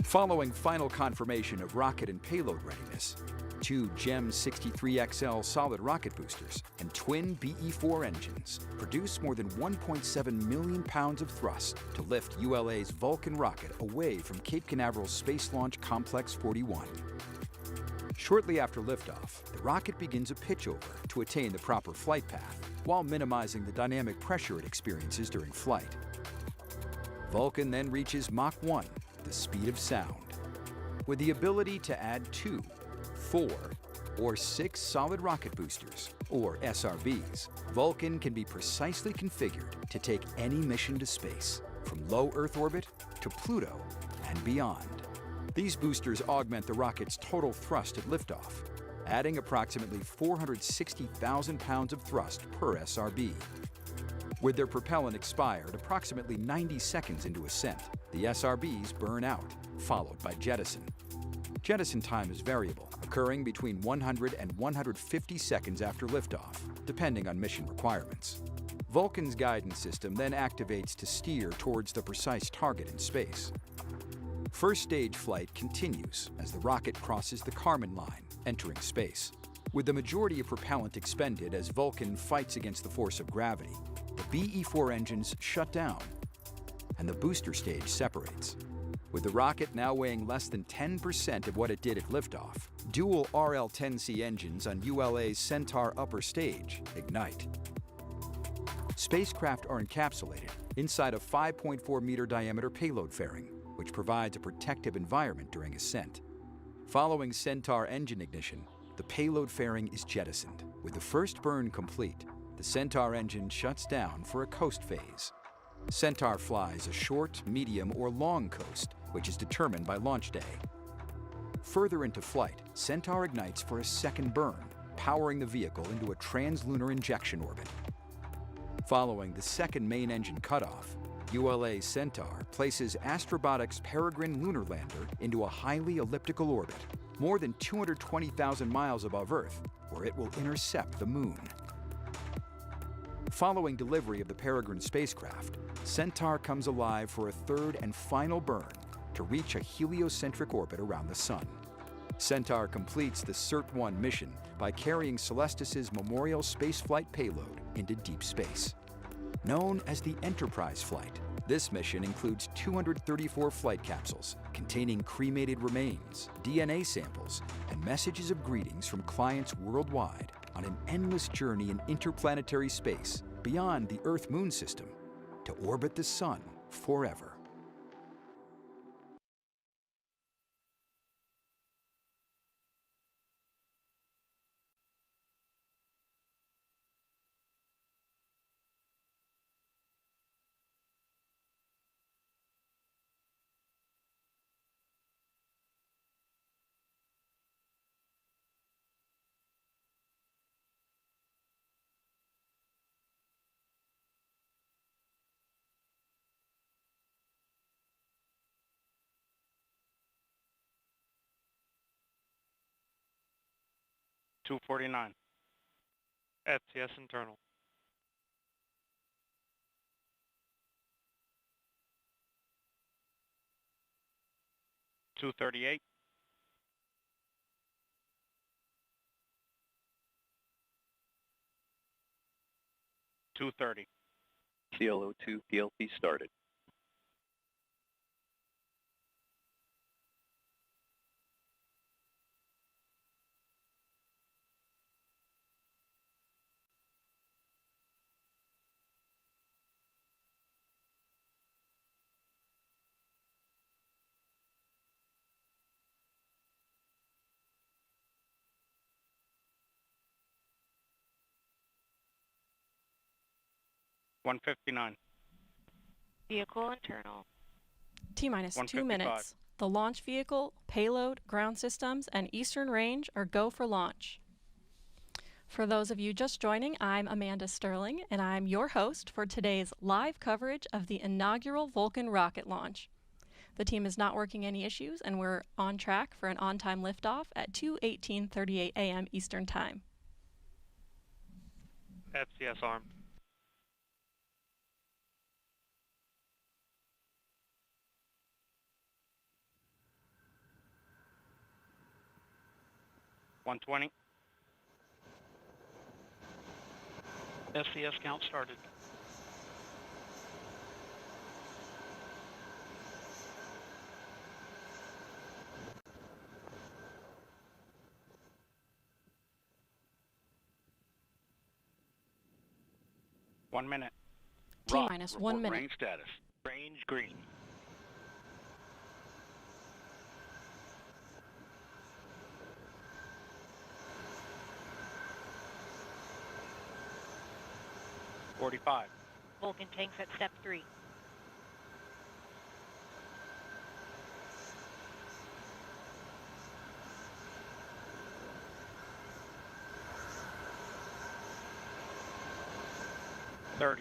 Following final confirmation of rocket and payload readiness, 2 GEM 63XL solid rocket boosters and twin BE-4 engines produce more than 1.7 million pounds of thrust to lift ULA's Vulcan rocket away from Cape Canaveral Space Launch Complex 41. Shortly after liftoff, the rocket begins a pitchover to attain the proper flight path while minimizing the dynamic pressure it experiences during flight. Vulcan then reaches Mach 1, the speed of sound. With the ability to add 2, 4, or 6 solid rocket boosters, or SRBs, Vulcan can be precisely configured to take any mission to space, from low Earth orbit to Pluto and beyond. These boosters augment the rocket's total thrust at liftoff, adding approximately 460,000 pounds of thrust per SRB. With their propellant expired approximately 90 seconds into ascent, the SRBs burn out, followed by jettison. Jettison time is variable, occurring between 100 and 150 seconds after liftoff, depending on mission requirements. Vulcan's guidance system then activates to steer towards the precise target in space. First stage flight continues as the rocket crosses the Kármán line, entering space. With the majority of propellant expended as Vulcan fights against the force of gravity, the BE-4 engines shut down, and the booster stage separates. With the rocket now weighing less than 10% of what it did at liftoff, dual RL-10C engines on ULA's Centaur upper stage ignite. Spacecraft are encapsulated inside a 5.4-meter diameter payload fairing, which provides a protective environment during ascent. Following Centaur engine ignition, the payload fairing is jettisoned. With the first burn complete, the Centaur engine shuts down for a coast phase. Centaur flies a short, medium, or long coast, which is determined by launch day. Further into flight, Centaur ignites for a second burn, powering the vehicle into a translunar injection orbit. Following the second main engine cutoff, ULA Centaur places Astrobotic's Peregrine lunar lander into a highly elliptical orbit, more than 220,000 miles above Earth, where it will intercept the Moon. Following delivery of the Peregrine spacecraft, Centaur comes alive for a third and final burn to reach a heliocentric orbit around the Sun. Centaur completes the CERT-1 mission by carrying Celestis' Memorial spaceflight payload into deep space. Known as the Enterprise flight, This mission includes 234 flight capsules containing cremated remains, DNA samples, and messages of greetings from clients worldwide on an endless journey in interplanetary space beyond the Earth-Moon system to orbit the Sun forever. $249. FTS internal. $238. $230. CLO2 PLP started. $159. Vehicle internal. T-minus 2 155. minutes. The launch vehicle, payload, ground systems, and eastern range are go for launch. For those of you just joining, I'm Amanda Sterling, and I'm your host for today's live coverage of the inaugural Vulcan rocket launch. The team is not working any issues, and we're on track for an on-time liftoff at 2:18:38 a.m. Eastern Time. FTS armed. $120. FCS count started. One minute. T-minus 1 Report minute. Range status. Range green. $45. Vulcan tanks at step 3. $30.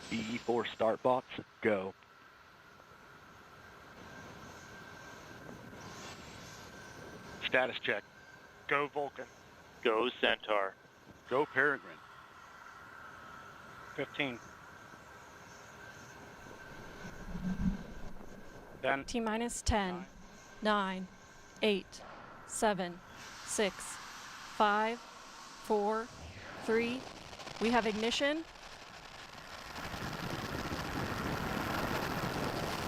BE4 start box, go. Status check. Go Vulcan. Go Centaur. Go Peregrine. 15. 10. T-minus 10, 9, 8, 7, 6, 5, 4, 3. We have ignition.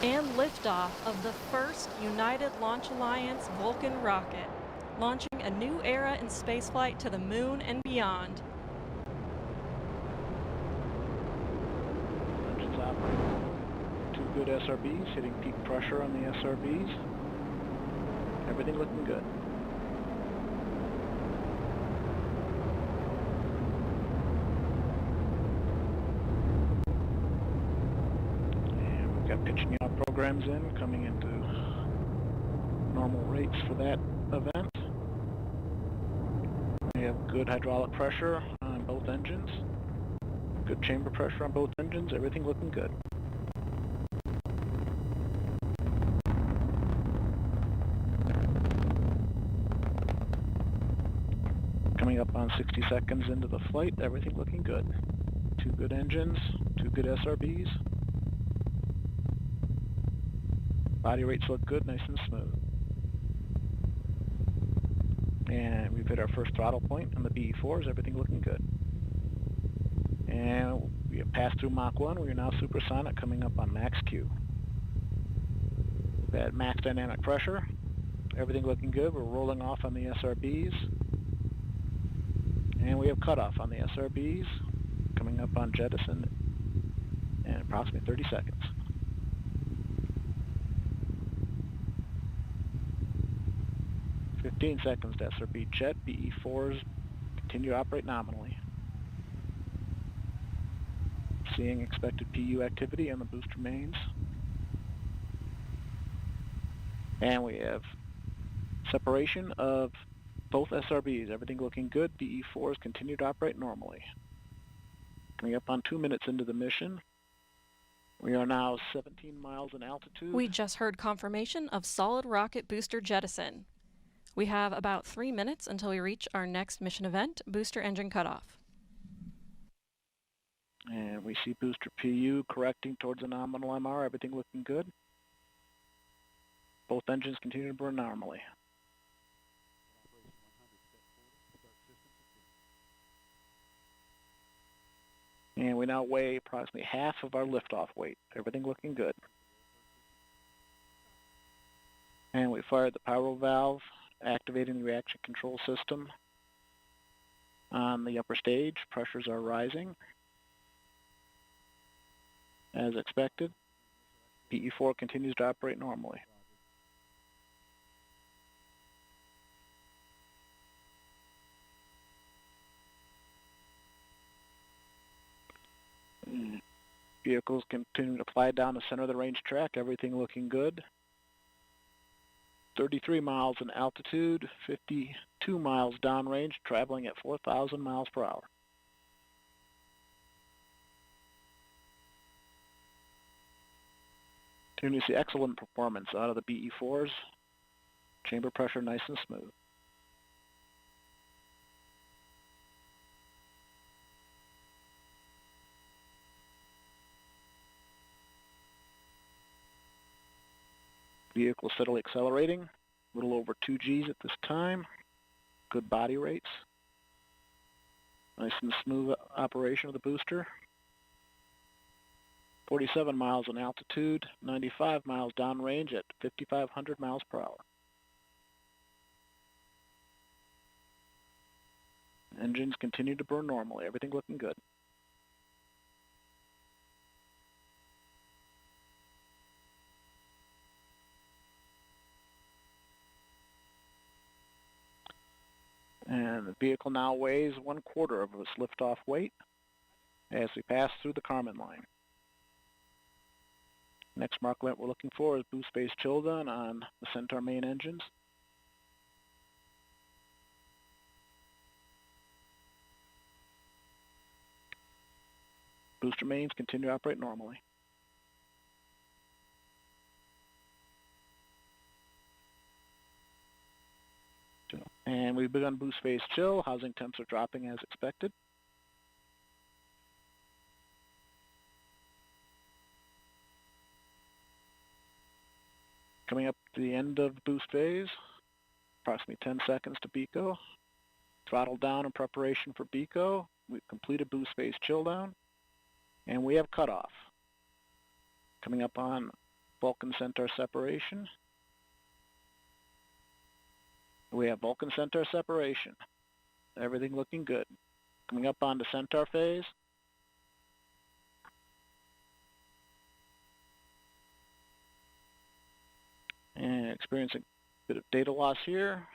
And liftoff of the first United Launch Alliance Vulcan rocket, launching a new era in spaceflight to the moon and beyond. Engines operating. 2 good SRBs, hitting peak pressure on the SRBs. Everything looking good. And we've got pitching out programs in, coming into normal rates for that event. We have good hydraulic pressure on both engines. Good chamber pressure on both engines, everything looking good. Coming up on 60 seconds into the flight, everything looking good. 2 good engines, 2 good SRBs. Body rates look good, nice and smooth. And we've hit our first throttle point on the BE4s, everything looking good. And we We have passed through Mach 1. We are now supersonic, coming up on max Q. We've had max dynamic pressure. Everything looking good. We're rolling off on the SRBs. And we have cutoff on the SRBs, coming up on jettison in approximately 30 seconds. "15 seconds to SRB jet. BE4s continue to operate nominally. Seeing expected PU activity on the booster mains. And we have separation of both SRBs. Everything looking good. BE4s continue to operate normally. Coming up on 2 minutes into the mission. We are now 17 miles in altitude. We just heard confirmation of solid rocket booster jettison. We have about 3 minutes until we reach our next mission event, booster engine cutoff. And we see booster PU correcting towards a nominal MR. Everything looking good. Both engines continue to burn normally. And we now weigh approximately half of our liftoff weight. Everything looking good. And we fired the power valve, activating the reaction control system on the upper stage. Pressures are rising as expected. PE4 continues to operate normally. Vehicles continue to fly down the center of the range track. Everything looking good. 33 miles in altitude, 52 miles downrange, traveling at 4,000 miles per hour. Continue to see excellent performance out of the BE4s. Chamber pressure nice and smooth. Vehicle steadily accelerating, a little over 2 Gs at this time. Good body rates. Nice and smooth operation of the booster. 47 miles in altitude, 95 miles downrange at 5,500 miles per hour. Engines continue to burn normally. Everything looking good. And the vehicle now weighs 1/4 of its liftoff weight as we pass through the Kármán line. Next mark event we're looking for is boost phase chill down on the Centaur main engines. Booster mains continue to operate normally. And we've begun boost phase chill. Housing temps are dropping as expected. Coming up to the end of boost phase, approximately 10 seconds to BECO. Throttle down in preparation for BECO. We've completed boost phase chill down, and we have cutoff. Coming up on Vulcan Centaur separation. We have Vulcan Centaur separation. Everything looking good. Coming up on the Centaur phase. And experiencing a bit of data loss here.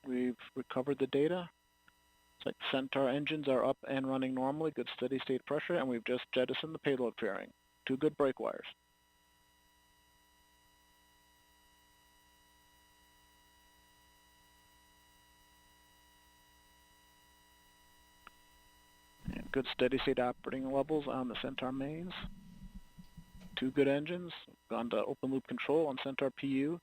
We've recovered the data. It's like Centaur engines are up and running normally, good steady state pressure, and we've just jettisoned the payload fairing. 2 good brake wires. And good steady state operating levels on the Centaur mains. 2 good engines. Gone to open loop control on Centaur PU.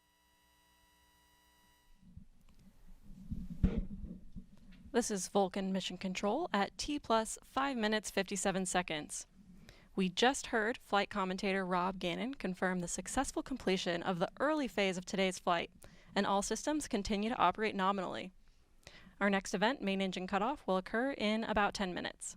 This is Vulcan Mission Control at T plus 5 minutes 57 seconds. We just heard flight commentator Rob Gannon confirm the successful completion of the early phase of today's flight, and all systems continue to operate nominally. Our next event, main engine cutoff, will occur in about 10 minutes.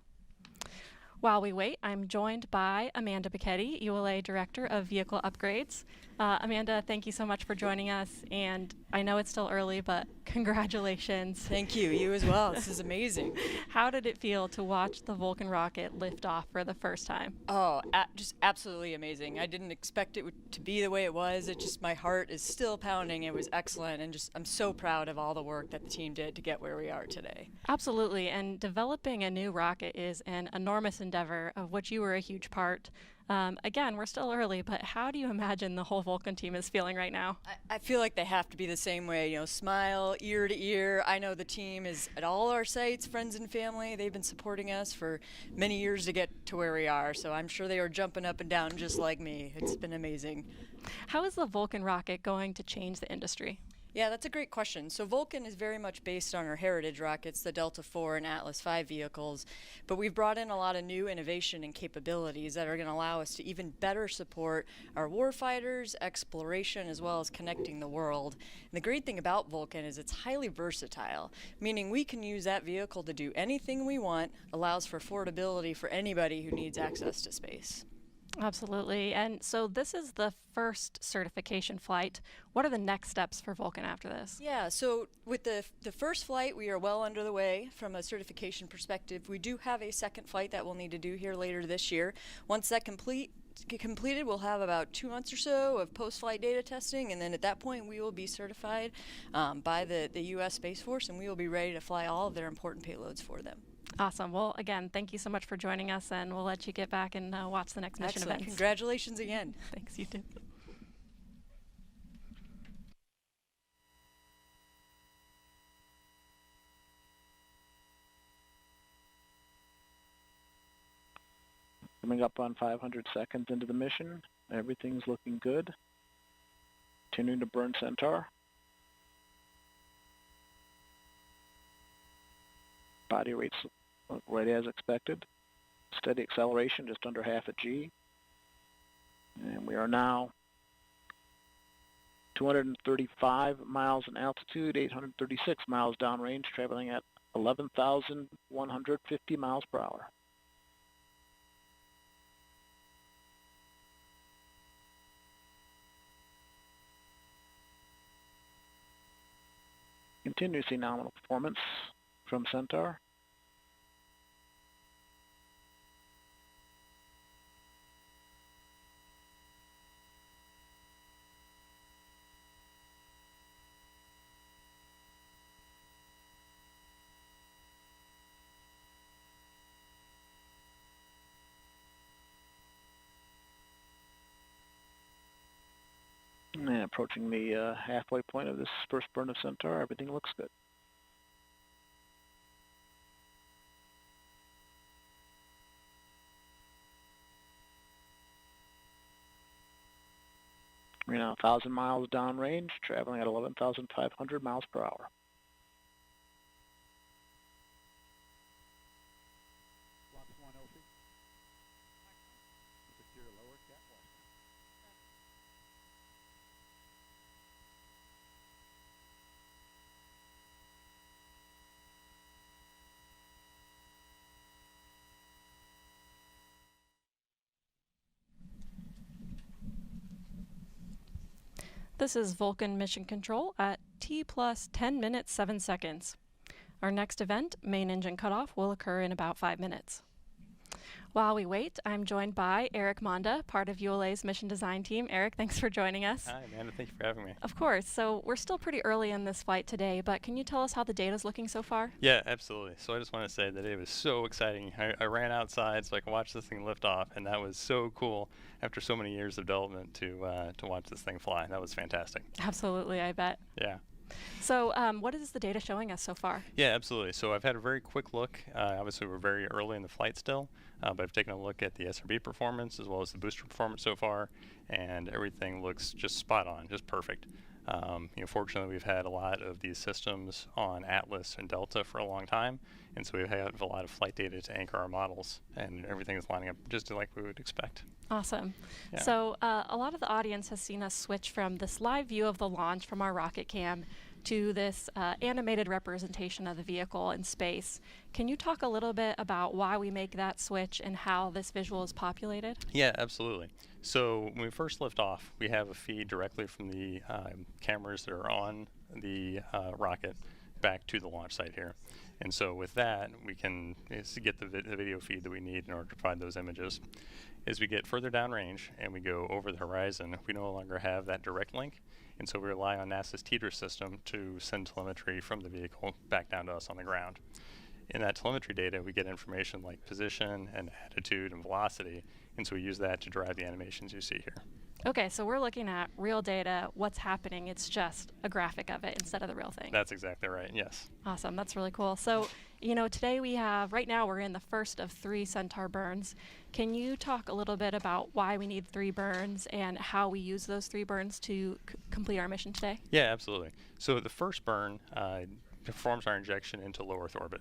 While we wait, I'm joined by Amanda Bicchetti, ULA Director of Vehicle Upgrades. Amanda, thank you so much for joining us, and I know it's still early, but congratulations. Thank you. You as well. This is amazing. How did it feel to watch the Vulcan rocket lift off for the first time? Oh, just absolutely amazing. I didn't expect it to be the way it was. It just, my heart is still pounding. It was excellent, and just I'm so proud of all the work that the team did to get where we are today. Absolutely, and developing a new rocket is an enormous endeavor of which you were a huge part. Again, we're still early, but how do you imagine the whole Vulcan team is feeling right now? I feel like they have to be the same way, you know, smile ear to ear. I know the team is at all our sites, friends and family. They've been supporting us for many years to get to where we are, so I'm sure they are jumping up and down just like me. It's been amazing. How is the Vulcan rocket going to change the industry? Yeah, that's a great question. So Vulcan is very much based on our heritage rockets, the Delta IV and Atlas V vehicles, but we've brought in a lot of new innovation and capabilities that are going to allow us to even better support our warfighters, exploration, as well as connecting the world. And the great thing about Vulcan is it's highly versatile, meaning we can use that vehicle to do anything we want, allows for affordability for anybody who needs access to space. Absolutely. And so this is the first certification flight. What are the next steps for Vulcan after this? Yeah, so with the first flight, we are well under the way from a certification perspective. We do have a second flight that we'll need to do here later this year. Once that completed, we'll have about 2 months or so of post-flight data testing, and then at that point we will be certified by the U.S. Space Force, and we will be ready to fly all of their important payloads for them. Awesome. Well, again, thank you so much for joining us, and we'll let you get back and watch the next mission Excellent. events. Congratulations again. Thanks, you too. Coming up on 500 seconds into the mission. Everything's looking good. Continuing to burn Centaur. Body rates right as expected. Steady acceleration, just under half a G. And we are now 235 miles in altitude, 836 miles downrange, traveling at 11,150 miles per hour. Continue to see nominal performance from Centaur. And approaching the halfway point of this first burn of Centaur, everything looks good. We're now 1,000 miles downrange, traveling at 11,500 miles per hour. This is Vulcan Mission Control at T plus 10 minutes 7 seconds. Our next event, main engine cutoff, will occur in about 5 minutes. While we wait, I'm joined by Eric Monda, part of ULA's mission design team. Eric, thanks for joining us. Hi, Amanda. Thank you for having me. Of course. So we're still pretty early in this flight today, but can you tell us how the data's looking so far? Yeah, absolutely. So I just want to say that it was so exciting. I ran outside so I could watch this thing lift off, and that was so cool after so many years of development to watch this thing fly. That was fantastic. Absolutely, I bet. Yeah. So what is the data showing us so far? Yeah, absolutely. So I've had a very quick look. Obviously, we're very early in the flight still, but I've taken a look at the SRB performance as well as the booster performance so far, and everything looks just spot on, just perfect. Fortunately, we've had a lot of these systems on Atlas and Delta for a long time, and so we have a lot of flight data to anchor our models, and everything is lining up just like we would expect. Awesome. Yeah. So a lot of the audience has seen us switch from this live view of the launch from our rocket cam to this animated representation of the vehicle in space. Can you talk a little bit about why we make that switch and how this visual is populated? Yeah, absolutely. So when we first lift off, we have a feed directly from the cameras that are on the rocket back to the launch site here. And so with that, we can get the video feed that we need in order to provide those images. As we get further downrange and we go over the horizon, we no longer have that direct link. And so we rely on NASA's TDRS system to send telemetry from the vehicle back down to us on the ground. In that telemetry data, we get information like position and attitude and velocity. And so we use that to drive the animations you see here. Okay, so we're looking at real data, what's happening. It's just a graphic of it instead of the real thing. That's exactly right, yes. Awesome, that's really cool. So, you know, today right now we're in the first of 3 Centaur burns. Can you talk a little bit about why we need 3 burns and how we use those 3 burns to complete our mission today? Yeah, absolutely. So the first burn performs our injection into low Earth orbit.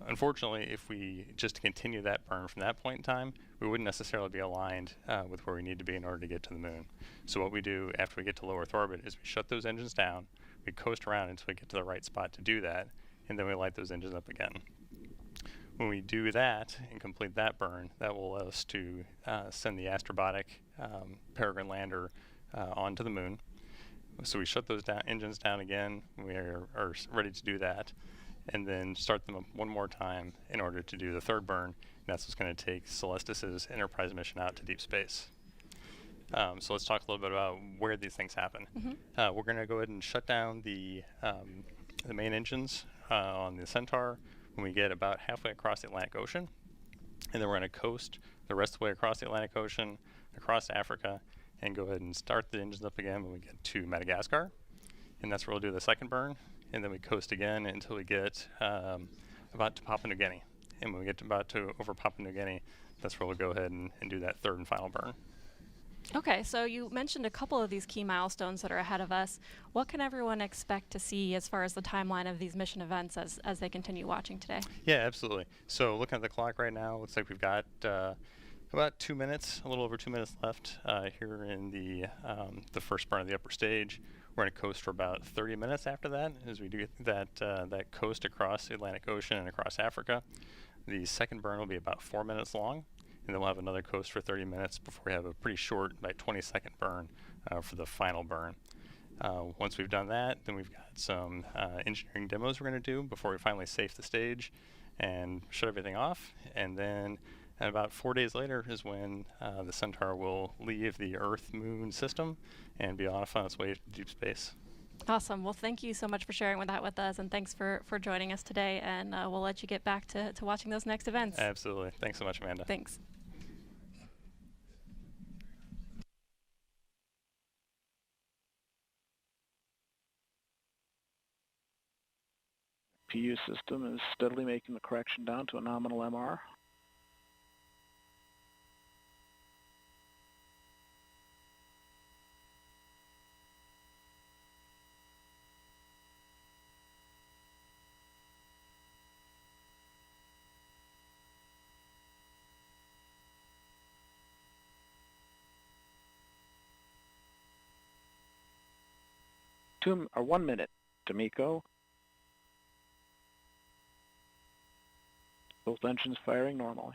Unfortunately, if we just continue that burn from that point in time, we wouldn't necessarily be aligned with where we need to be in order to get to the moon. So what we do after we get to low Earth orbit is we shut those engines down, we coast around until we get to the right spot to do that, and then we light those engines up again. When we do that and complete that burn, that will allow us to send the Astrobotic Peregrine lander onto the moon. So we shut those engines down again. We are ready to do that, and then start them up one more time in order to do the third burn. And that's what's going to take Celestis's Enterprise mission out to deep space. So let's talk a little bit about where these things happen. Mm-hmm. We're going to go ahead and shut down the main engines on the Centaur when we get about halfway across the Atlantic Ocean. And then we're going to coast the rest of the way across the Atlantic Ocean, across Africa, and go ahead and start the engines up again when we get to Madagascar. And that's where we'll do the second burn. And then we coast again until we get about to Papua New Guinea. And when we get over Papua New Guinea, that's where we'll go ahead and do that third and final burn. Okay, so you mentioned a couple of these key milestones that are ahead of us. What can everyone expect to see as far as the timeline of these mission events as they continue watching today? Yeah, absolutely. So looking at the clock right now, looks like we've got about 2 minutes, a little over 2 minutes left here in the first burn of the upper stage. We're going to coast for about 30 minutes after that as we do that coast across the Atlantic Ocean and across Africa. The second burn will be about 4 minutes long, and then we'll have another coast for 30 minutes before we have a pretty short, like 20-second burn for the final burn. Once we've done that, then we've got some engineering demos we're going to do before we finally safe the stage and shut everything off. And then about 4 days later is when the Centaur will leave the Earth-Moon system and be off on its way to deep space. Awesome. Well, thank you so much for sharing that with us, and thanks for joining us today. And we'll let you get back to watching those next events. Absolutely. Thanks so much, Amanda. Thanks. PU system is steadily making the correction down to a nominal MR. Or 1 minute, D'Amico. Both engines firing normally.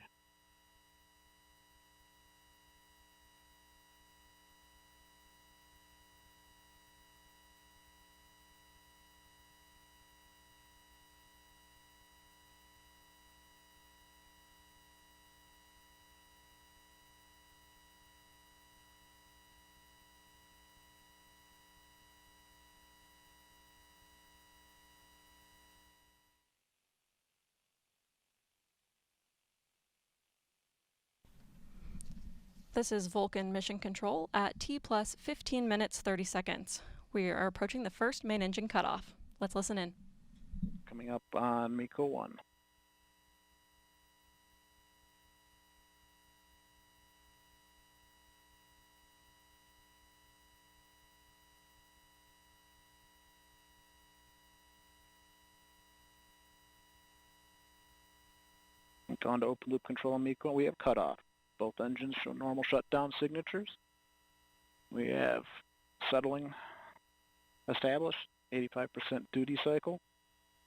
This is Vulcan Mission Control at T plus 15 minutes 30 seconds. We are approaching the first main engine cutoff. Let's listen in. Coming up on MECO 1. On to open loop control on MECO, we have cutoff. Both engines show normal shutdown signatures. We have settling established. 85% duty cycle.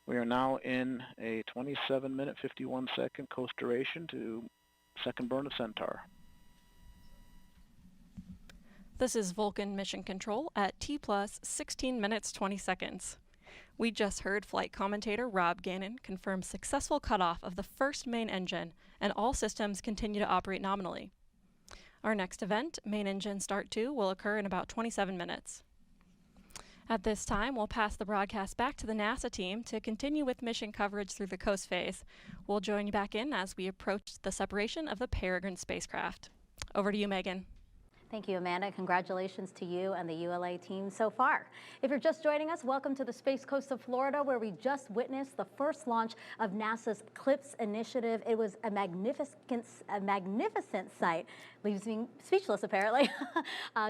We are now in a 27-minute, 51-second coast duration to second burn of Centaur. This is Vulcan Mission Control at T plus 16 minutes 20 seconds. We just heard flight commentator Rob Gannon confirm successful cutoff of the first main engine, and all systems continue to operate nominally. Our next event, Main Engine Start 2, will occur in about 27 minutes. At this time, we'll pass the broadcast back to the NASA team to continue with mission coverage through the coast phase. We'll join you back in as we approach the separation of the Peregrine spacecraft. Over to you, Megan. Thank you, Amanda. Congratulations to you and the ULA team so far. If you're just joining us, welcome to the Space Coast of Florida, where we just witnessed the first launch of NASA's CLIPS initiative. It was a magnificent sight. Leaves me speechless, apparently.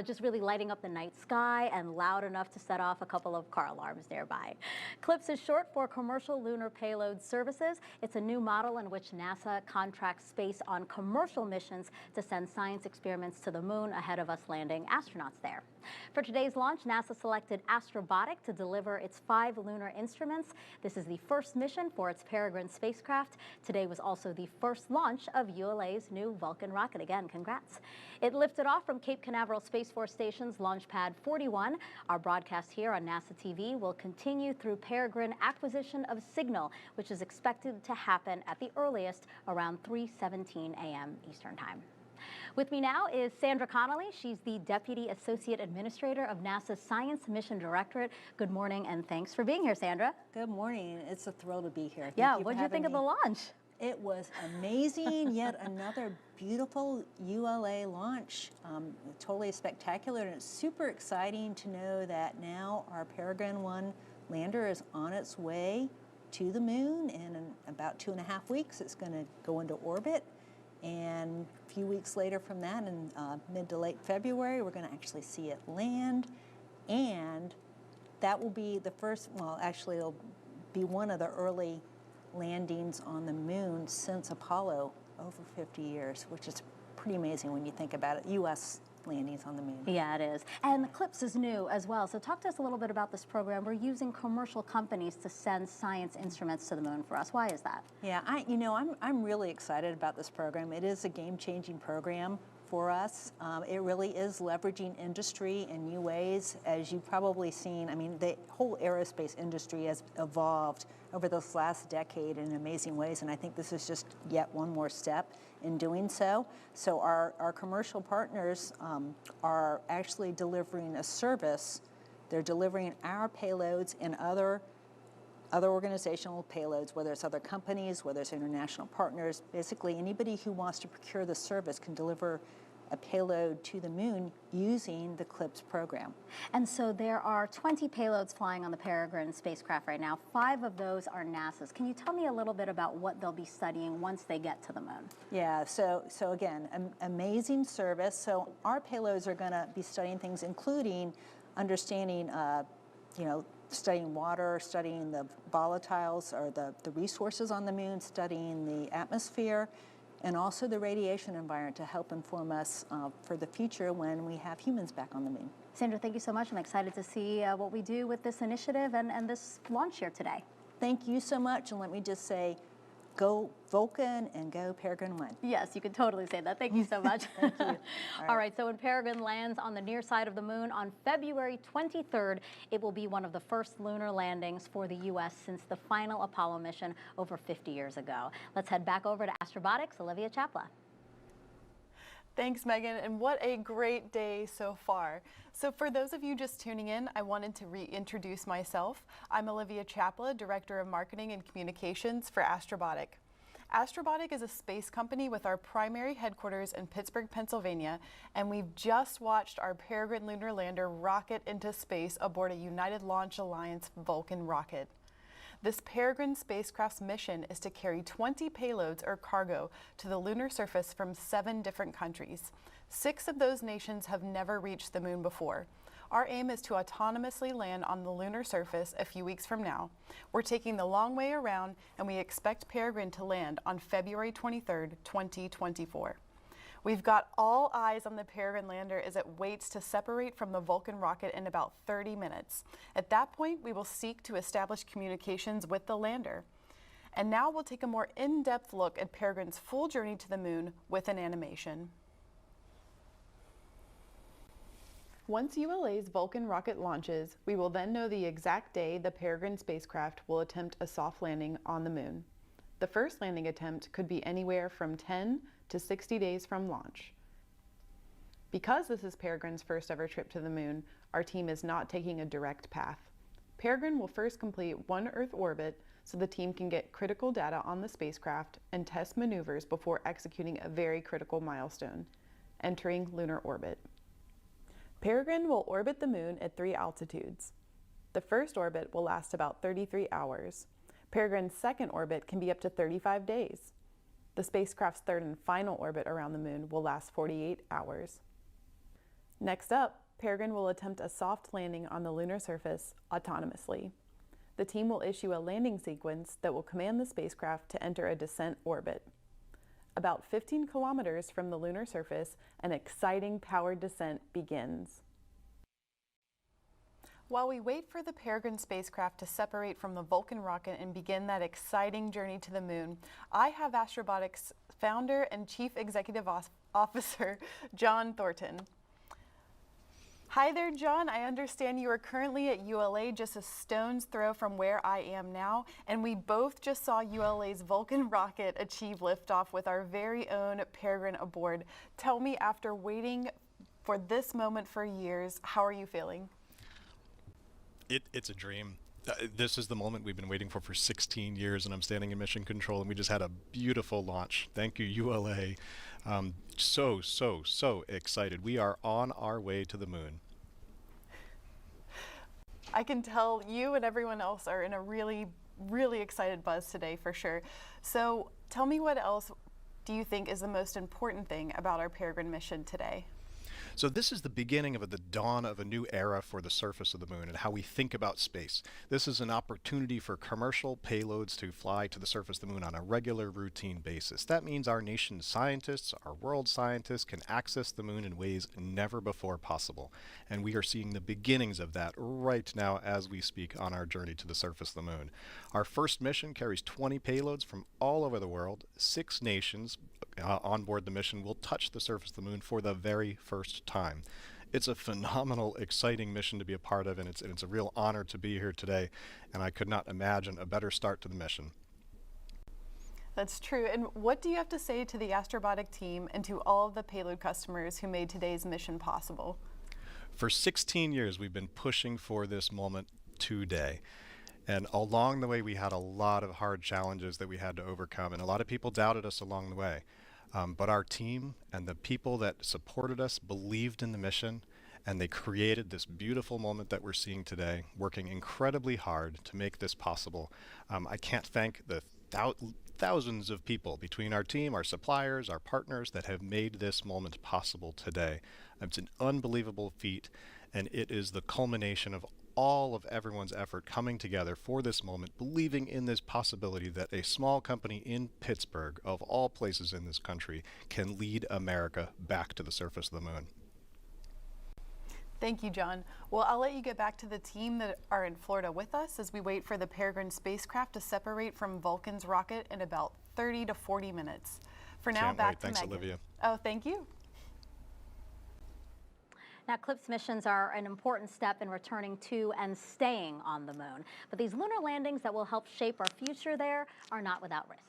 Just really lighting up the night sky and loud enough to set off a couple of car alarms nearby. CLIPS is short for Commercial Lunar Payload Services. It's a new model in which NASA contracts space on commercial missions to send science experiments to the moon ahead of us landing astronauts there. For today's launch, NASA selected Astrobotic to deliver its 5 lunar instruments. This is the first mission for its Peregrine spacecraft. Today was also the first launch of ULA's new Vulcan rocket. Again, congrats. It lifted off from Cape Canaveral Space Force Station's Launch Pad 41. Our broadcast here on NASA TV will continue through Peregrine acquisition of signal, which is expected to happen at the earliest around 3:17 a.m. Eastern Time. With me now is Sandra Connolly. She's the Deputy Associate Administrator of NASA's Science Mission Directorate. Good morning, and thanks for being here, Sandra. Good morning. It's a thrill to be here. Yeah, what did you think of the launch? It was amazing. Yet another beautiful ULA launch. Totally spectacular, and it's super exciting to know that now our Peregrine 1 lander is on its way to the moon, and in about 2.5 weeks it's going to go into orbit. And a few weeks later from that, in mid to late February, we're going to actually see it land. And that will be the first, well, actually it'll be one of the early landings on the moon since Apollo, over 50 years, which is pretty amazing when you think about it. U.S. landings on the moon. Yeah, it is. And the CLIPS is new as well. So talk to us a little bit about this program. We're using commercial companies to send science instruments to the moon for us. Why is that? Yeah, I'm really excited about this program. It is a game-changing program for us. It really is leveraging industry in new ways. As you've probably seen, I mean, the whole aerospace industry has evolved over this last decade in amazing ways, and I think this is just yet one more step in doing so. So our commercial partners are actually delivering a service. They're delivering our payloads and other organizational payloads, whether it's other companies, whether it's international partners. Basically, anybody who wants to procure the service can deliver a payload to the moon using the CLIPS program. And so there are 20 payloads flying on the Peregrine spacecraft right now. 5 of those are NASA's. Can you tell me a little bit about what they'll be studying once they get to the moon? Yeah, so again, amazing service. So our payloads are going to be studying things, including understanding, studying water, studying the volatiles or the resources on the moon, studying the atmosphere, and also the radiation environment to help inform us for the future when we have humans back on the moon. Sandra, thank you so much. I'm excited to see what we do with this initiative and this launch here today. Thank you so much, and let me just say, go Vulcan and go Peregrine 1. Yes, you can totally say that. Thank you so much. Thank you. All right, so when Peregrine lands on the near side of the moon on February 23rd, it will be one of the first lunar landings for the U.S. since the final Apollo mission over 50 years ago. Let's head back over to Astrobotics' Olivia Chapla. Thanks, Megan, and what a great day so far. So for those of you just tuning in, I wanted to reintroduce myself. I'm Olivia Chapla, Director of Marketing and Communications for Astrobotic. Astrobotic is a space company with our primary headquarters in Pittsburgh, Pennsylvania, and we've just watched our Peregrine lunar lander rocket into space aboard a United Launch Alliance Vulcan rocket. This Peregrine spacecraft's mission is to carry 20 payloads or cargo to the lunar surface from 7 different countries. 6 of those nations have never reached the moon before. Our aim is to autonomously land on the lunar surface a few weeks from now. We're taking the long way around, and we expect Peregrine to land on February 23rd, 2024. We've got all eyes on the Peregrine lander as it waits to separate from the Vulcan rocket in about 30 minutes. At that point, we will seek to establish communications with the lander. And now we'll take a more in-depth look at Peregrine's full journey to the moon with an animation. Once ULA's Vulcan rocket launches, we will then know the exact day the Peregrine spacecraft will attempt a soft landing on the moon. The first landing attempt could be anywhere from 10 to 60 days from launch. Because this is Peregrine's first ever trip to the moon, our team is not taking a direct path. Peregrine will first complete one Earth orbit so the team can get critical data on the spacecraft and test maneuvers before executing a very critical milestone, entering lunar orbit. Peregrine will orbit the moon at 3 altitudes. The first orbit will last about 33 hours. Peregrine's second orbit can be up to 35 days. The spacecraft's third and final orbit around the moon will last 48 hours. Next up, Peregrine will attempt a soft landing on the lunar surface autonomously. The team will issue a landing sequence that will command the spacecraft to enter a descent orbit. About 15 kilometers from the lunar surface, an exciting powered descent begins. While we wait for the Peregrine spacecraft to separate from the Vulcan rocket and begin that exciting journey to the moon, I have Astrobotic's founder and Chief Executive Officer, John Thornton. Hi there, John. I understand you are currently at ULA, just a stone's throw from where I am now, and we both just saw ULA's Vulcan rocket achieve liftoff with our very own Peregrine aboard. Tell me, after waiting for this moment for years, how are you feeling? It's a dream. This is the moment we've been waiting for 16 years, and I'm standing in mission control, and we just had a beautiful launch. Thank you, ULA. So excited. We are on our way to the moon. I can tell you and everyone else are in a really excited buzz today for sure. So tell me, what else do you think is the most important thing about our Peregrine mission today? So this is the beginning of the dawn of a new era for the surface of the moon and how we think about space. This is an opportunity for commercial payloads to fly to the surface of the moon on a regular, routine basis. That means our nation's scientists, our world scientists, can access the moon in ways never before possible. And we are seeing the beginnings of that right now as we speak on our journey to the surface of the moon. Our first mission carries 20 payloads from all over the world. 6 nations on board the mission will touch the surface of the moon for the very first time. It's a phenomenal, exciting mission to be a part of, and it's a real honor to be here today, and I could not imagine a better start to the mission. That's true. And what do you have to say to the Astrobotic team and to all of the payload customers who made today's mission possible? For 16 years, we've been pushing for this moment today. And along the way, we had a lot of hard challenges that we had to overcome, and a lot of people doubted us along the way. But our team and the people that supported us believed in the mission, and they created this beautiful moment that we're seeing today, working incredibly hard to make this possible. I can't thank the thousands of people between our team, our suppliers, our partners that have made this moment possible today. It's an unbelievable feat, and it is the culmination of all of everyone's effort coming together for this moment, believing in this possibility that a small company in Pittsburgh, of all places in this country, can lead America back to the surface of the moon. Thank you, John. Well, I'll let you get back to the team that are in Florida with us as we wait for the Peregrine spacecraft to separate from Vulcan's rocket in about 30 to 40 minutes. For now, back to Megan. Thanks, Olivia. Oh, thank you. Now, CLPS missions are an important step in returning to and staying on the moon. But these lunar landings that will help shape our future there are not without risks.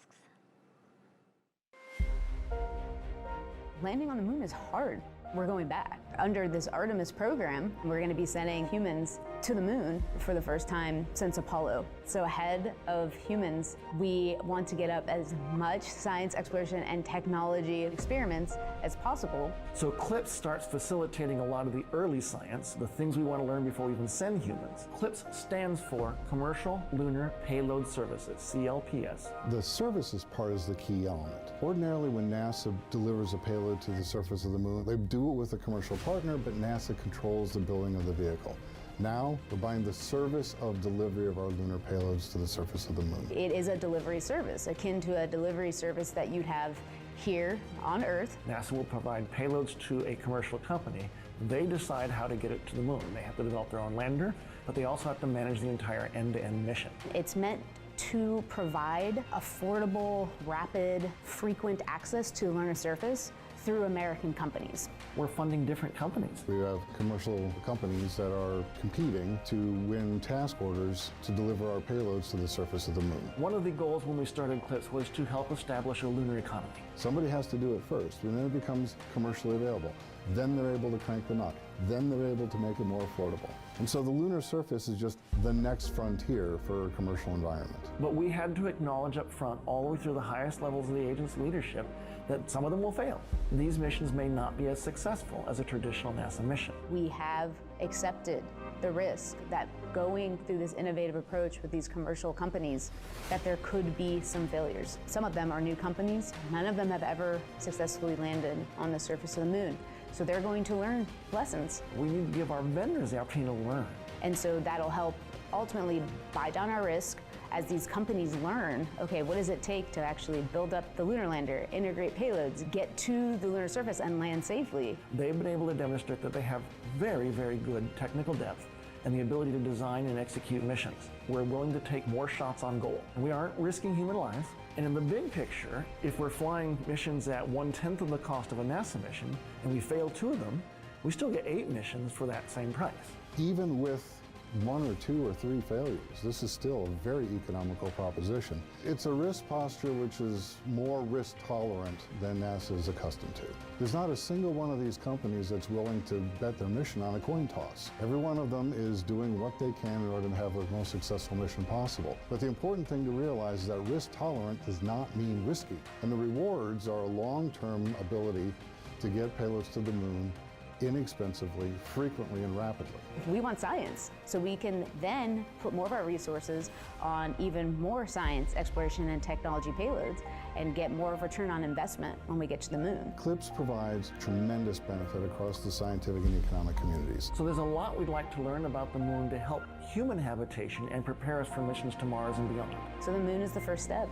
Landing on the moon is hard. We're going back. Under this Artemis program, we're going to be sending humans to the moon for the first time since Apollo. So ahead of humans, we want to get up as much science, exploration, and technology experiments as possible. So CLPS starts facilitating a lot of the early science, the things we want to learn before we even send humans. CLPS stands for Commercial Lunar Payload Services, CLPS. The services part is the key element. Ordinarily, when NASA delivers a payload to the surface of the moon, they do it with a commercial partner, but NASA controls the building of the vehicle. Now, we're buying the service of delivery of our lunar payloads to the surface of the moon. It is a delivery service, akin to a delivery service that you'd have here on Earth. NASA will provide payloads to a commercial company. They decide how to get it to the moon. They have to develop their own lander, but they also have to manage the entire end-to-end mission. It's meant to provide affordable, rapid, frequent access to the lunar surface through American companies. We're funding different companies. We have commercial companies that are competing to win task orders to deliver our payloads to the surface of the moon. One of the goals when we started CLIPS was to help establish a lunar economy. Somebody has to do it first, and then it becomes commercially available. Then they're able to crank them up. Then they're able to make it more affordable. And so the lunar surface is just the next frontier for a commercial environment. But we had to acknowledge up front, all the way through the highest levels of the agency leadership, that some of them will fail. These missions may not be as successful as a traditional NASA mission. We have accepted the risk that going through this innovative approach with these commercial companies, that there could be some failures. Some of them are new companies. None of them have ever successfully landed on the surface of the moon. So they're going to learn lessons. We need to give our vendors the opportunity to learn. And so that'll help ultimately buy down our risk as these companies learn, okay, what does it take to actually build up the lunar lander, integrate payloads, get to the lunar surface and land safely. They've been able to demonstrate that they have very, very good technical depth and the ability to design and execute missions. We're willing to take more shots on goal. And we aren't risking human lives. And in the big picture, if we're flying missions at 1/10 of the cost of a NASA mission, and we fail 2 of them, we still get 8 missions for that same price. Even with 1 or 2 or 3 failures, this is still a very economical proposition. It's a risk posture which is more risk tolerant than NASA is accustomed to. There's not a single one of these companies that's willing to bet their mission on a coin toss. Every one of them is doing what they can in order to have the most successful mission possible. But the important thing to realize is that risk tolerant does not mean risky. And the rewards are a long-term ability to get payloads to the moon inexpensively, frequently, and rapidly. We want science, so we can then put more of our resources on even more science, exploration, and technology payloads and get more of a return on investment when we get to the moon. CLIPS provides tremendous benefit across the scientific and economic communities. So there's a lot we'd like to learn about the moon to help human habitation and prepare us for missions to Mars and beyond. So the moon is the first step.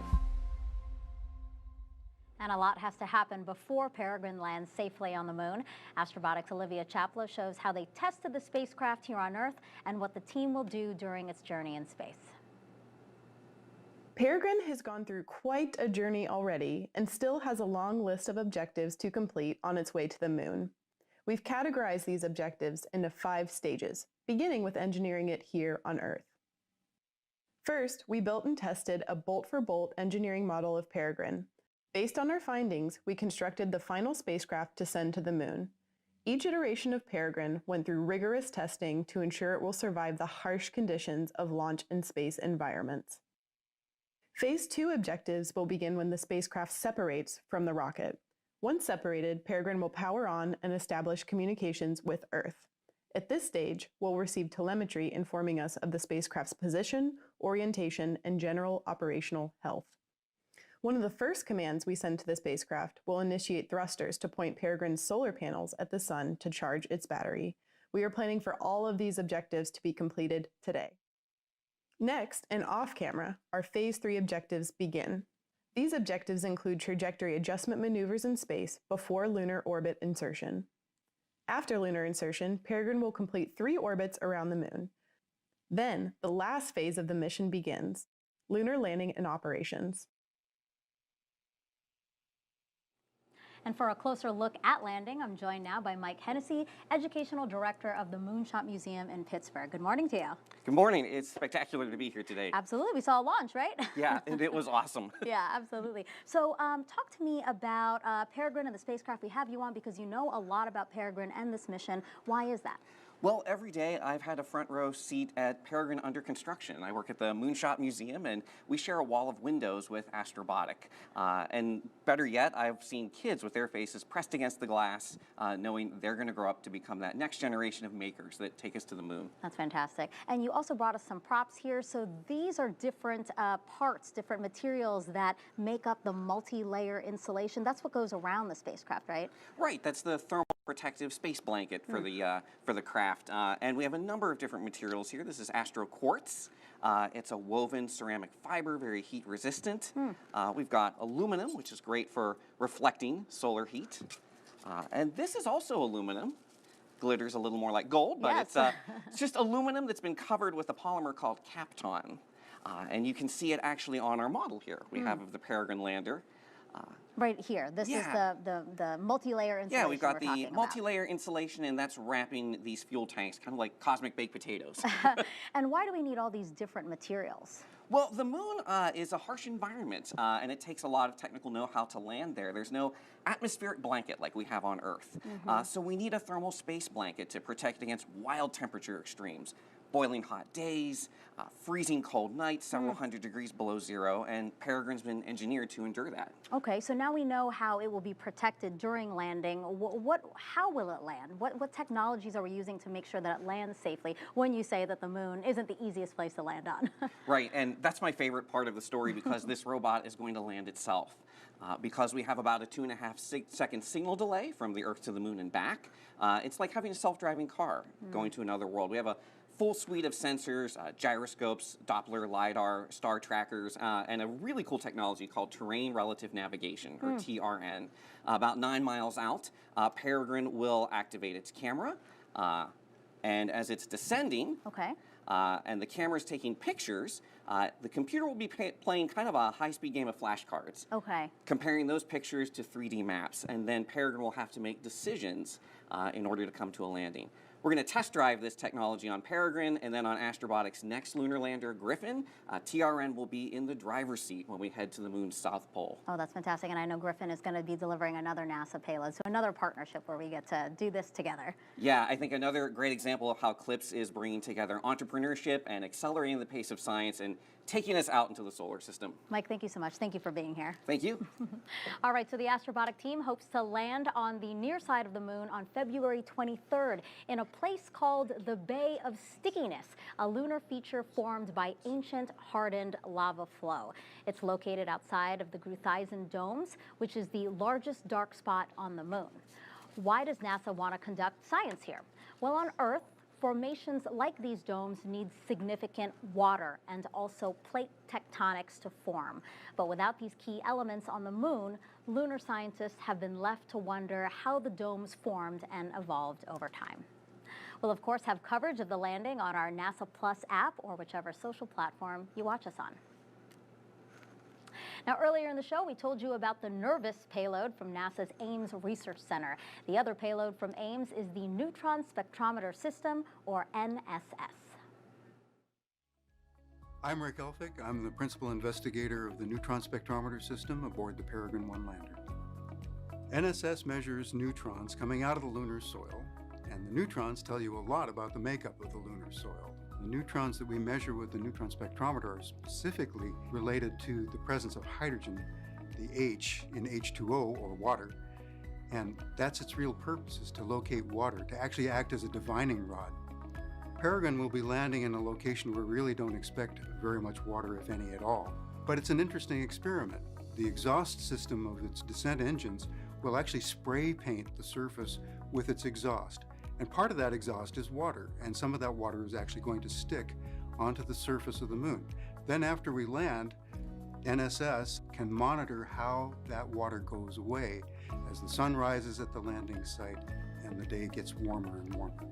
And a lot has to happen before Peregrine lands safely on the moon. Astrobotic's Olivia Chapla shows how they tested the spacecraft here on Earth and what the team will do during its journey in space. Peregrine has gone through quite a journey already and still has a long list of objectives to complete on its way to the moon. We've categorized these objectives into 5 stages, beginning with engineering it here on Earth. First, we built and tested a bolt-for-bolt engineering model of Peregrine. Based on our findings, we constructed the final spacecraft to send to the moon. Each iteration of Peregrine went through rigorous testing to ensure it will survive the harsh conditions of launch and space environments. Phase 2 objectives will begin when the spacecraft separates from the rocket. Once separated, Peregrine will power on and establish communications with Earth. At this stage, we'll receive telemetry informing us of the spacecraft's position, orientation, and general operational health. One of the first commands we send to the spacecraft will initiate thrusters to point Peregrine's solar panels at the sun to charge its battery. We are planning for all of these objectives to be completed today. Next, and off-camera, our Phase 3 objectives begin. These objectives include trajectory adjustment maneuvers in space before lunar orbit insertion. After lunar insertion, Peregrine will complete 3 orbits around the moon. Then, the last phase of the mission begins, lunar landing and operations. And for a closer look at landing, I'm joined now by Mike Hennessy, Educational Director of the Moonshot Museum in Pittsburgh. Good morning to you. Good morning. It's spectacular to be here today. Absolutely. We saw a launch, right? Yeah, and it was awesome. Yeah, absolutely. So talk to me about Peregrine and the spacecraft we have you on, because you know a lot about Peregrine and this mission. Why is that? Well, every day I've had a front row seat at Peregrine under construction. I work at the Moonshot Museum, and we share a wall of windows with Astrobotic. And better yet, I've seen kids with their faces pressed against the glass, knowing they're going to grow up to become that next generation of makers that take us to the moon. That's fantastic. And you also brought us some props here. So these are different parts, different materials that make up the multi-layer insulation. That's what goes around the spacecraft, right? Right. That's the thermal protective space blanket for the craft. spacecraft, and we have a number of different materials here. This is Astro Quartz. It's a woven ceramic fiber, very heat resistant. We've got aluminum, which is great for reflecting solar heat. And this is also aluminum. Glitters a little more like gold, but it's just aluminum that's been covered with a polymer called Kapton. And you can see it actually on our model here. We have of the Peregrine lander. Right here. This is the multi-layer insulation. Yeah, we've got we're the multi-layer insulation, and that's wrapping these fuel tanks, kind of like cosmic baked potatoes. And why do we need all these different materials? Well, the moon is a harsh environment, and it takes a lot of technical know-how to land there. There's no atmospheric blanket like we have on Earth. So we need a thermal space blanket to protect against wild temperature extremes. Boiling hot days, freezing cold nights, several hundred degrees below zero, and Peregrine's been engineered to endure that. Okay, so now we know how it will be protected during landing. How will it land? What technologies are we using to make sure that it lands safely when you say that the moon isn't the easiest place to land on? Right, and that's my favorite part of the story because this robot is going to land itself. Because we have about a 2.5 second signal delay from the Earth to the moon and back, it's like having a self-driving car going to another world. We have a full suite of sensors, gyroscopes, Doppler, LiDAR, star trackers, and a really cool technology called Terrain Relative Navigation, or TRN. About 9 miles out, Peregrine will activate its camera, and as it's descending, and the camera is taking pictures, the computer will be playing kind of a high-speed game of flashcards. Comparing those pictures to 3D maps, and then Peregrine will have to make decisions in order to come to a landing. We're going to test drive this technology on Peregrine, and then on Astrobotic's next lunar lander, Griffin, TRN will be in the driver's seat when we head to the moon's south pole. Oh, that's fantastic. And I know Griffin is going to be delivering another NASA payload, so another partnership where we get to do this together. Yeah, I think another great example of how CLIPS is bringing together entrepreneurship and accelerating the pace of science and taking us out into the solar system. Mike, thank you so much. Thank you for being here. Thank you. All right, so the Astrobotic team hopes to land on the near side of the moon on February 23rd in a place called the Bay of Stickiness, a lunar feature formed by ancient hardened lava flow. It's located outside of the Gruithuisen domes, which is the largest dark spot on the moon. Why does NASA want to conduct science here? Well, on Earth, formations like these domes need significant water and also plate tectonics to form. But without these key elements on the moon, lunar scientists have been left to wonder how the domes formed and evolved over time. We'll, of course, have coverage of the landing on our NASA Plus app or whichever social platform you watch us on. Now, earlier in the show, we told you about the NERVIS payload from NASA's Ames Research Center. The other payload from Ames is the Neutron Spectrometer System, or NSS. I'm Rick Elphick. I'm the principal investigator of the Neutron Spectrometer System aboard the Peregrine 1 lander. NSS measures neutrons coming out of the lunar soil, and the neutrons tell you a lot about the makeup of the lunar soil. The neutrons that we measure with the neutron spectrometer are specifically related to the presence of hydrogen, the H in H2O, or water, and that's its real purpose, is to locate water, to actually act as a divining rod. Peregrine will be landing in a location where we really don't expect very much water, if any at all. But it's an interesting experiment. The exhaust system of its descent engines will actually spray paint the surface with its exhaust. And part of that exhaust is water, and some of that water is actually going to stick onto the surface of the moon. Then after we land, NSS can monitor how that water goes away as the sun rises at the landing site and the day gets warmer and warmer.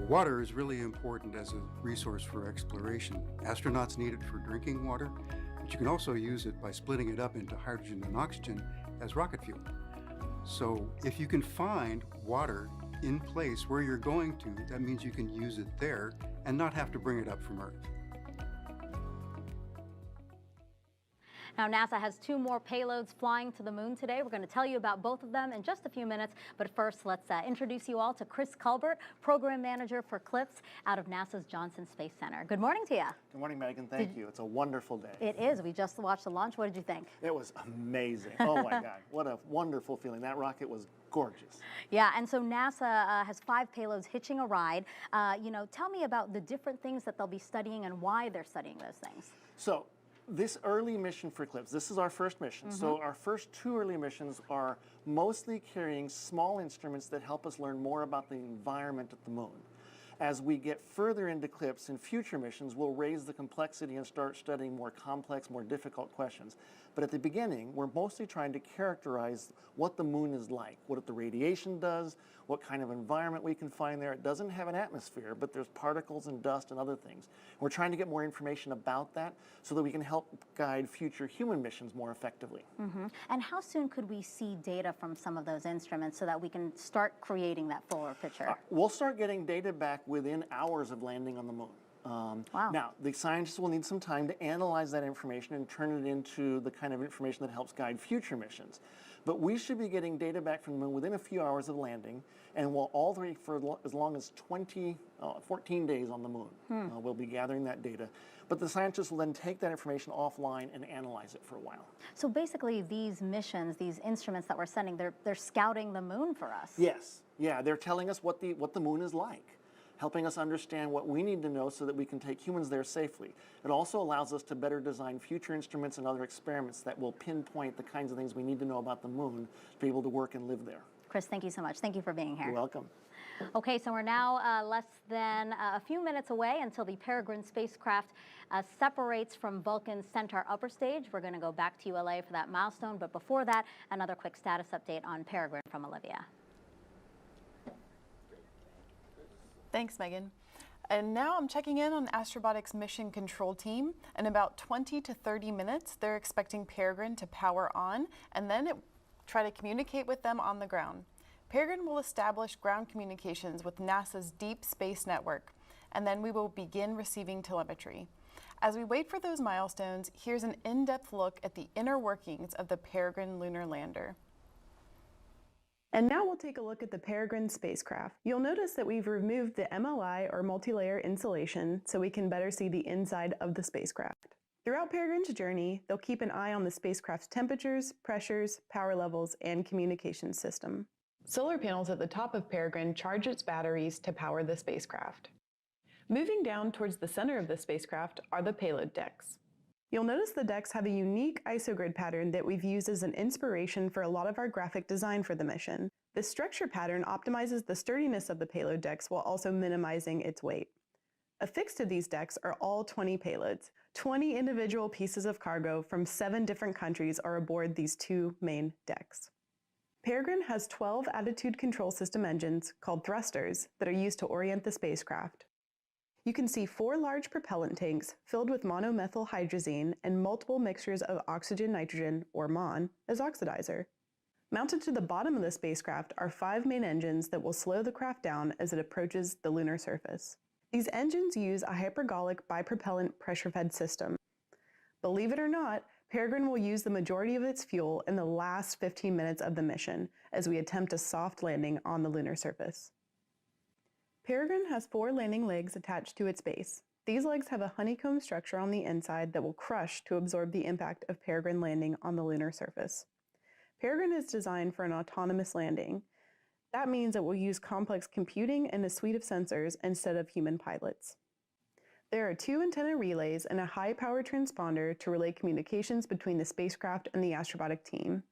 Water is really important as a resource for exploration. Astronauts need it for drinking water, but you can also use it by splitting it up into hydrogen and oxygen as rocket fuel. So if you can find water in place where you're going to, that means you can use it there and not have to bring it up from Earth. Now, NASA has 2 more payloads flying to the moon today. We're going to tell you about both of them in just a few minutes. But first, let's introduce you all to Chris Culbert, Program Manager for CLIPS out of NASA's Johnson Space Center. Good morning to you. Good morning, Megan. Thank you. It's a wonderful day. It is. We just watched the launch. What did you think? It was amazing. Oh, my God. What a wonderful feeling. That rocket was gorgeous. Yeah, and so NASA has 5 payloads hitching a ride. Tell me about the different things that they'll be studying and why they're studying those things. So, this early mission for CLIPS, this is our first mission. So our first 2 early missions are mostly carrying small instruments that help us learn more about the environment of the moon. As we get further into CLPS in future missions, we'll raise the complexity and start studying more complex, more difficult questions. But at the beginning, we're mostly trying to characterize what the moon is like, what the radiation does, what kind of environment we can find there. It doesn't have an atmosphere, but there's particles and dust and other things. We're trying to get more information about that so that we can help guide future human missions more effectively. And how soon could we see data from some of those instruments so that we can start creating that fuller picture? We'll start getting data back within hours of landing on the moon. Wow. Now, the scientists will need some time to analyze that information and turn it into the kind of information that helps guide future missions. But we should be getting data back from the moon within a few hours of landing, and we'll all three for as long as 14 days on the moon. We'll be gathering that data. But the scientists will then take that information offline and analyze it for a while. So basically these missions, these instruments that we're sending, they're scouting the moon for us. Yes, yeah, they're telling us what the moon is like, helping us understand what we need to know so that we can take humans there safely. It also allows us to better design future instruments and other experiments that will pinpoint the kinds of things we need to know about the moon to be able to work and live there. Chris, thank you so much. Thank you for being here. You're welcome. Okay, so we're now less than a few minutes away until the Peregrine spacecraft separates from Vulcan's Centaur upper stage. We're going to go back to ULA for that milestone, but before that, another quick status update on Peregrine from Olivia. Thanks, Megan. And now I'm checking in on Astrobotic's mission control team. In about 20 to 30 minutes, they're expecting Peregrine to power on and then try to communicate with them on the ground. Peregrine will establish ground communications with NASA's Deep Space Network, and then we will begin receiving telemetry. As we wait for those milestones, here's an in-depth look at the inner workings of the Peregrine lunar lander. And now we'll take a look at the Peregrine spacecraft. You'll notice that we've removed the MLI or multi-layer insulation so we can better see the inside of the spacecraft. Throughout Peregrine's journey, they'll keep an eye on the spacecraft's temperatures, pressures, power levels, and communications system. Solar panels at the top of Peregrine charge its batteries to power the spacecraft. Moving down towards the center of the spacecraft are the payload decks. You'll notice the decks have a unique isogrid pattern that we've used as an inspiration for a lot of our graphic design for the mission. This structure pattern optimizes the sturdiness of the payload decks while also minimizing its weight. Affixed to these decks are all 20 payloads. 20 individual pieces of cargo from 7 different countries are aboard these 2 main decks. Peregrine has 12 attitude control system engines, called thrusters, that are used to orient the spacecraft. You can see 4 large propellant tanks filled with monomethyl hydrazine and multiple mixtures of oxygen-nitrogen, or MON, as oxidizer. Mounted to the bottom of the spacecraft are 5 main engines that will slow the craft down as it approaches the lunar surface. These engines use a hypergolic bipropellant pressure-fed system. Believe it or not, Peregrine will use the majority of its fuel in the last 15 minutes of the mission as we attempt a soft landing on the lunar surface. Peregrine has 4 landing legs attached to its base. These legs have a honeycomb structure on the inside that will crush to absorb the impact of Peregrine landing on the lunar surface. Peregrine is designed for an autonomous landing. That means it will use complex computing and a suite of sensors instead of human pilots. There are 2 antenna relays and a high-power transponder to relay communications between the spacecraft and the Astrobotic team.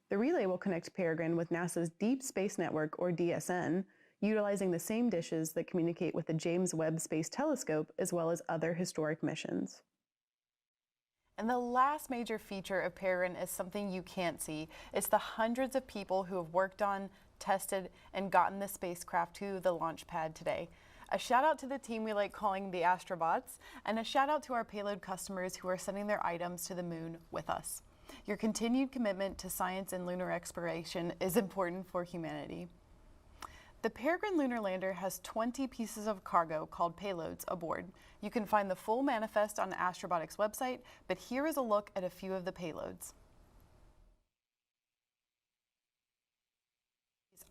The relay will connect Peregrine with NASA's Deep Space Network, or DSN, utilizing the same dishes that communicate with the James Webb Space Telescope as well as other historic missions. And the last major feature of Peregrine is something you can't see. It's the hundreds of people who have worked on, tested, and gotten the spacecraft to the launch pad today. A shout out to the team we like calling the Astrobots, and a shout out to our payload customers who are sending their items to the moon with us. Your continued commitment to science and lunar exploration is important for humanity. The Peregrine lunar lander has 20 pieces of cargo called payloads aboard. You can find the full manifest on Astrobotic's website, but here is a look at a few of the payloads.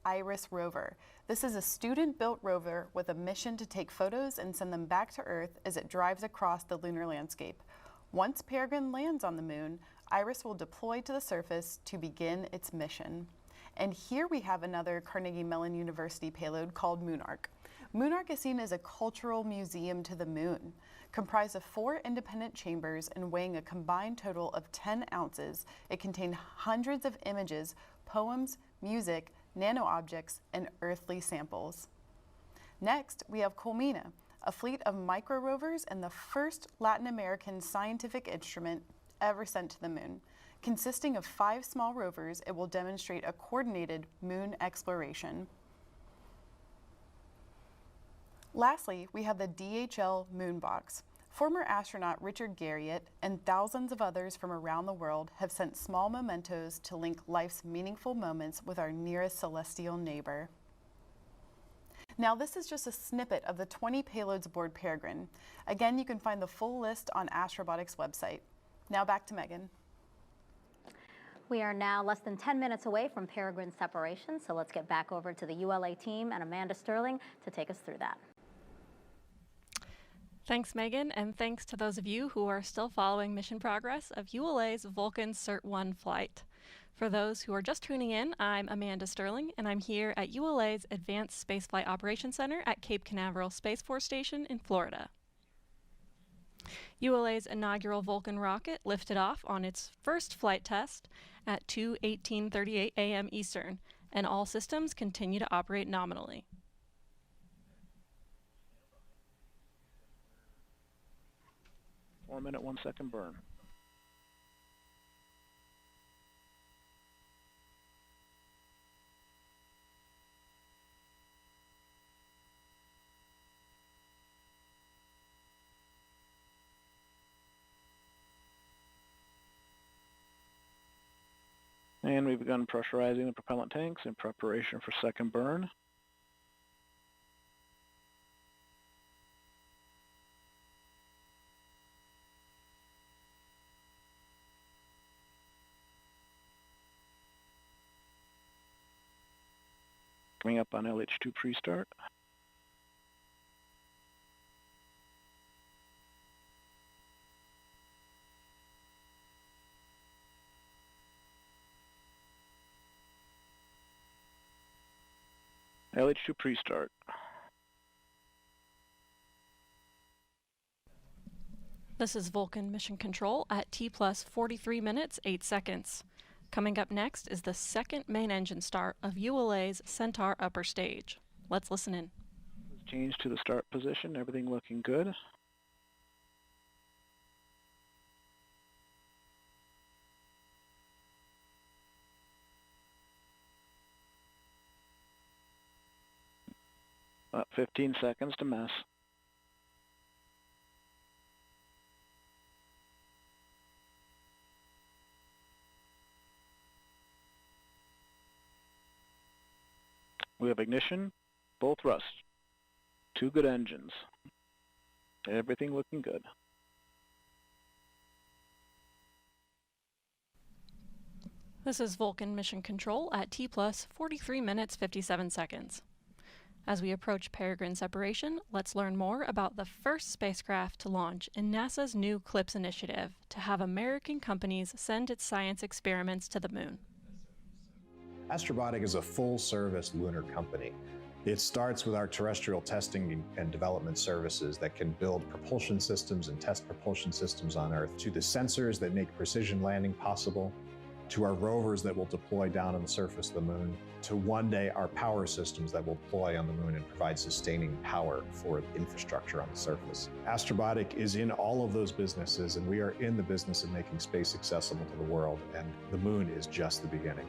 IRIS rover. This is a student-built rover with a mission to take photos and send them back to Earth as it drives across the lunar landscape. Once Peregrine lands on the moon, IRIS will deploy to the surface to begin its mission. And here we have another Carnegie Mellon University payload called Moonark. Moonark is seen as a cultural museum to the moon. Comprised of 4 independent chambers and weighing a combined total of 10 ounces, it contained hundreds of images, poems, music, nano-objects, and earthly samples. Next, we have Colmena, a fleet of micro-rovers and the first Latin American scientific instrument ever sent to the moon. Consisting of 5 small rovers, it will demonstrate a coordinated moon exploration. Lastly, we have the DHL Moonbox. Former astronaut Richard Garriott and thousands of others from around the world have sent small mementos to link life's meaningful moments with our nearest celestial neighbor. Now, this is just a snippet of the 20 payloads aboard Peregrine. Again, you can find the full list on Astrobotic's website. Now back to Megan. We are now less than 10 minutes away from Peregrine separation, so let's get back over to the ULA team and Amanda Sterling to take us through that. Thanks, Megan, and thanks to those of you who are still following mission progress of ULA's Vulcan Cert-1 flight. For those who are just tuning in, I'm Amanda Sterling, and I'm here at ULA's Advanced Spaceflight Operations Center at Cape Canaveral Space Force Station in Florida. ULA's inaugural Vulcan rocket lifted off on its first flight test at 2:18:38 a.m. Eastern, and all systems continue to operate nominally. One-minute, 1-second burn. And we've begun pressurizing the propellant tanks in preparation for second burn. Coming up on LH2 pre-start. LH2 pre-start. This is Vulcan Mission Control at T plus 43 minutes, 8 seconds. Coming up next is the second main engine start of ULA's Centaur upper stage. Let's listen in. Change to the start position, everything looking good. About 15 seconds to mess. We have ignition, full thrust, 2 good engines. Everything looking good. This is Vulcan Mission Control at T plus 43 minutes, 57 seconds. As we approach Peregrine separation, let's learn more about the first spacecraft to launch in NASA's new CLIPS initiative to have American companies send its science experiments to the moon. Astrobotic is a full-service lunar company. It starts with our terrestrial testing and development services that can build propulsion systems and test propulsion systems on Earth, to the sensors that make precision landing possible, to our rovers that will deploy down on the surface of the moon, to one day our power systems that will deploy on the moon and provide sustaining power for infrastructure on the surface. Astrobotic is in all of those businesses, and we are in the business of making space accessible to the world, and the moon is just the beginning.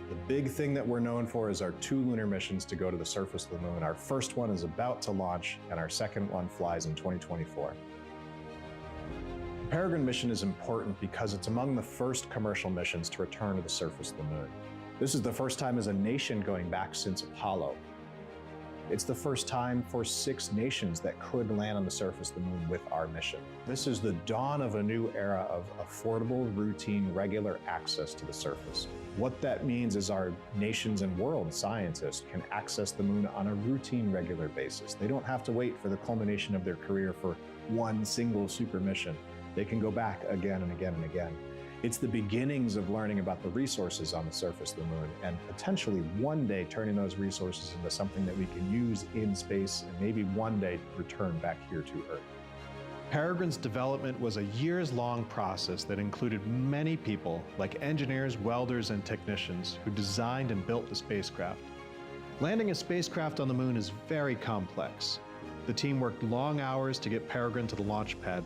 The big thing that we're known for is our 2 lunar missions to go to the surface of the moon. Our first one is about to launch, and our second one flies in 2024. The Peregrine mission is important because it's among the first commercial missions to return to the surface of the moon. This is the first time as a nation going back since Apollo. It's the first time for 6 nations that could land on the surface of the moon with our mission. This is the dawn of a new era of affordable, routine, regular access to the surface. What that means is our nations and world scientists can access the moon on a routine, regular basis. They don't have to wait for the culmination of their career for one single super mission. They can go back again and again and again. It's the beginnings of learning about the resources on the surface of the moon, and potentially one day turning those resources into something that we can use in space, and maybe one day return back here to Earth. Peregrine's development was a years-long process that included many people, like engineers, welders, and technicians, who designed and built the spacecraft. Landing a spacecraft on the moon is very complex. The team worked long hours to get Peregrine to the launch pad.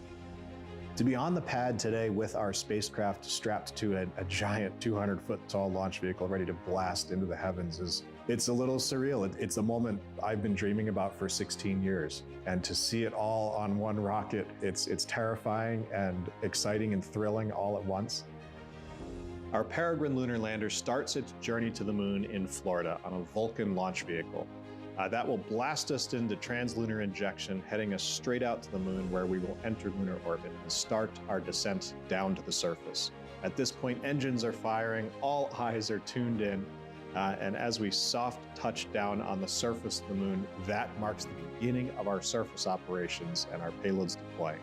To be on the pad today with our spacecraft strapped to a giant 200-foot tall launch vehicle ready to blast into the heavens it's a little surreal. It's a moment I've been dreaming about for 16 years. And to see it all on one rocket, it's terrifying and exciting and thrilling all at once. Our Peregrine lunar lander starts its journey to the moon in Florida on a Vulcan launch vehicle. That will blast us into translunar injection, heading us straight out to the moon, where we will enter lunar orbit and start our descent down to the surface. At this point, engines are firing, all eyes are tuned in, and as we soft touch down on the surface of the moon, that marks the beginning of our surface operations and our payloads deploying.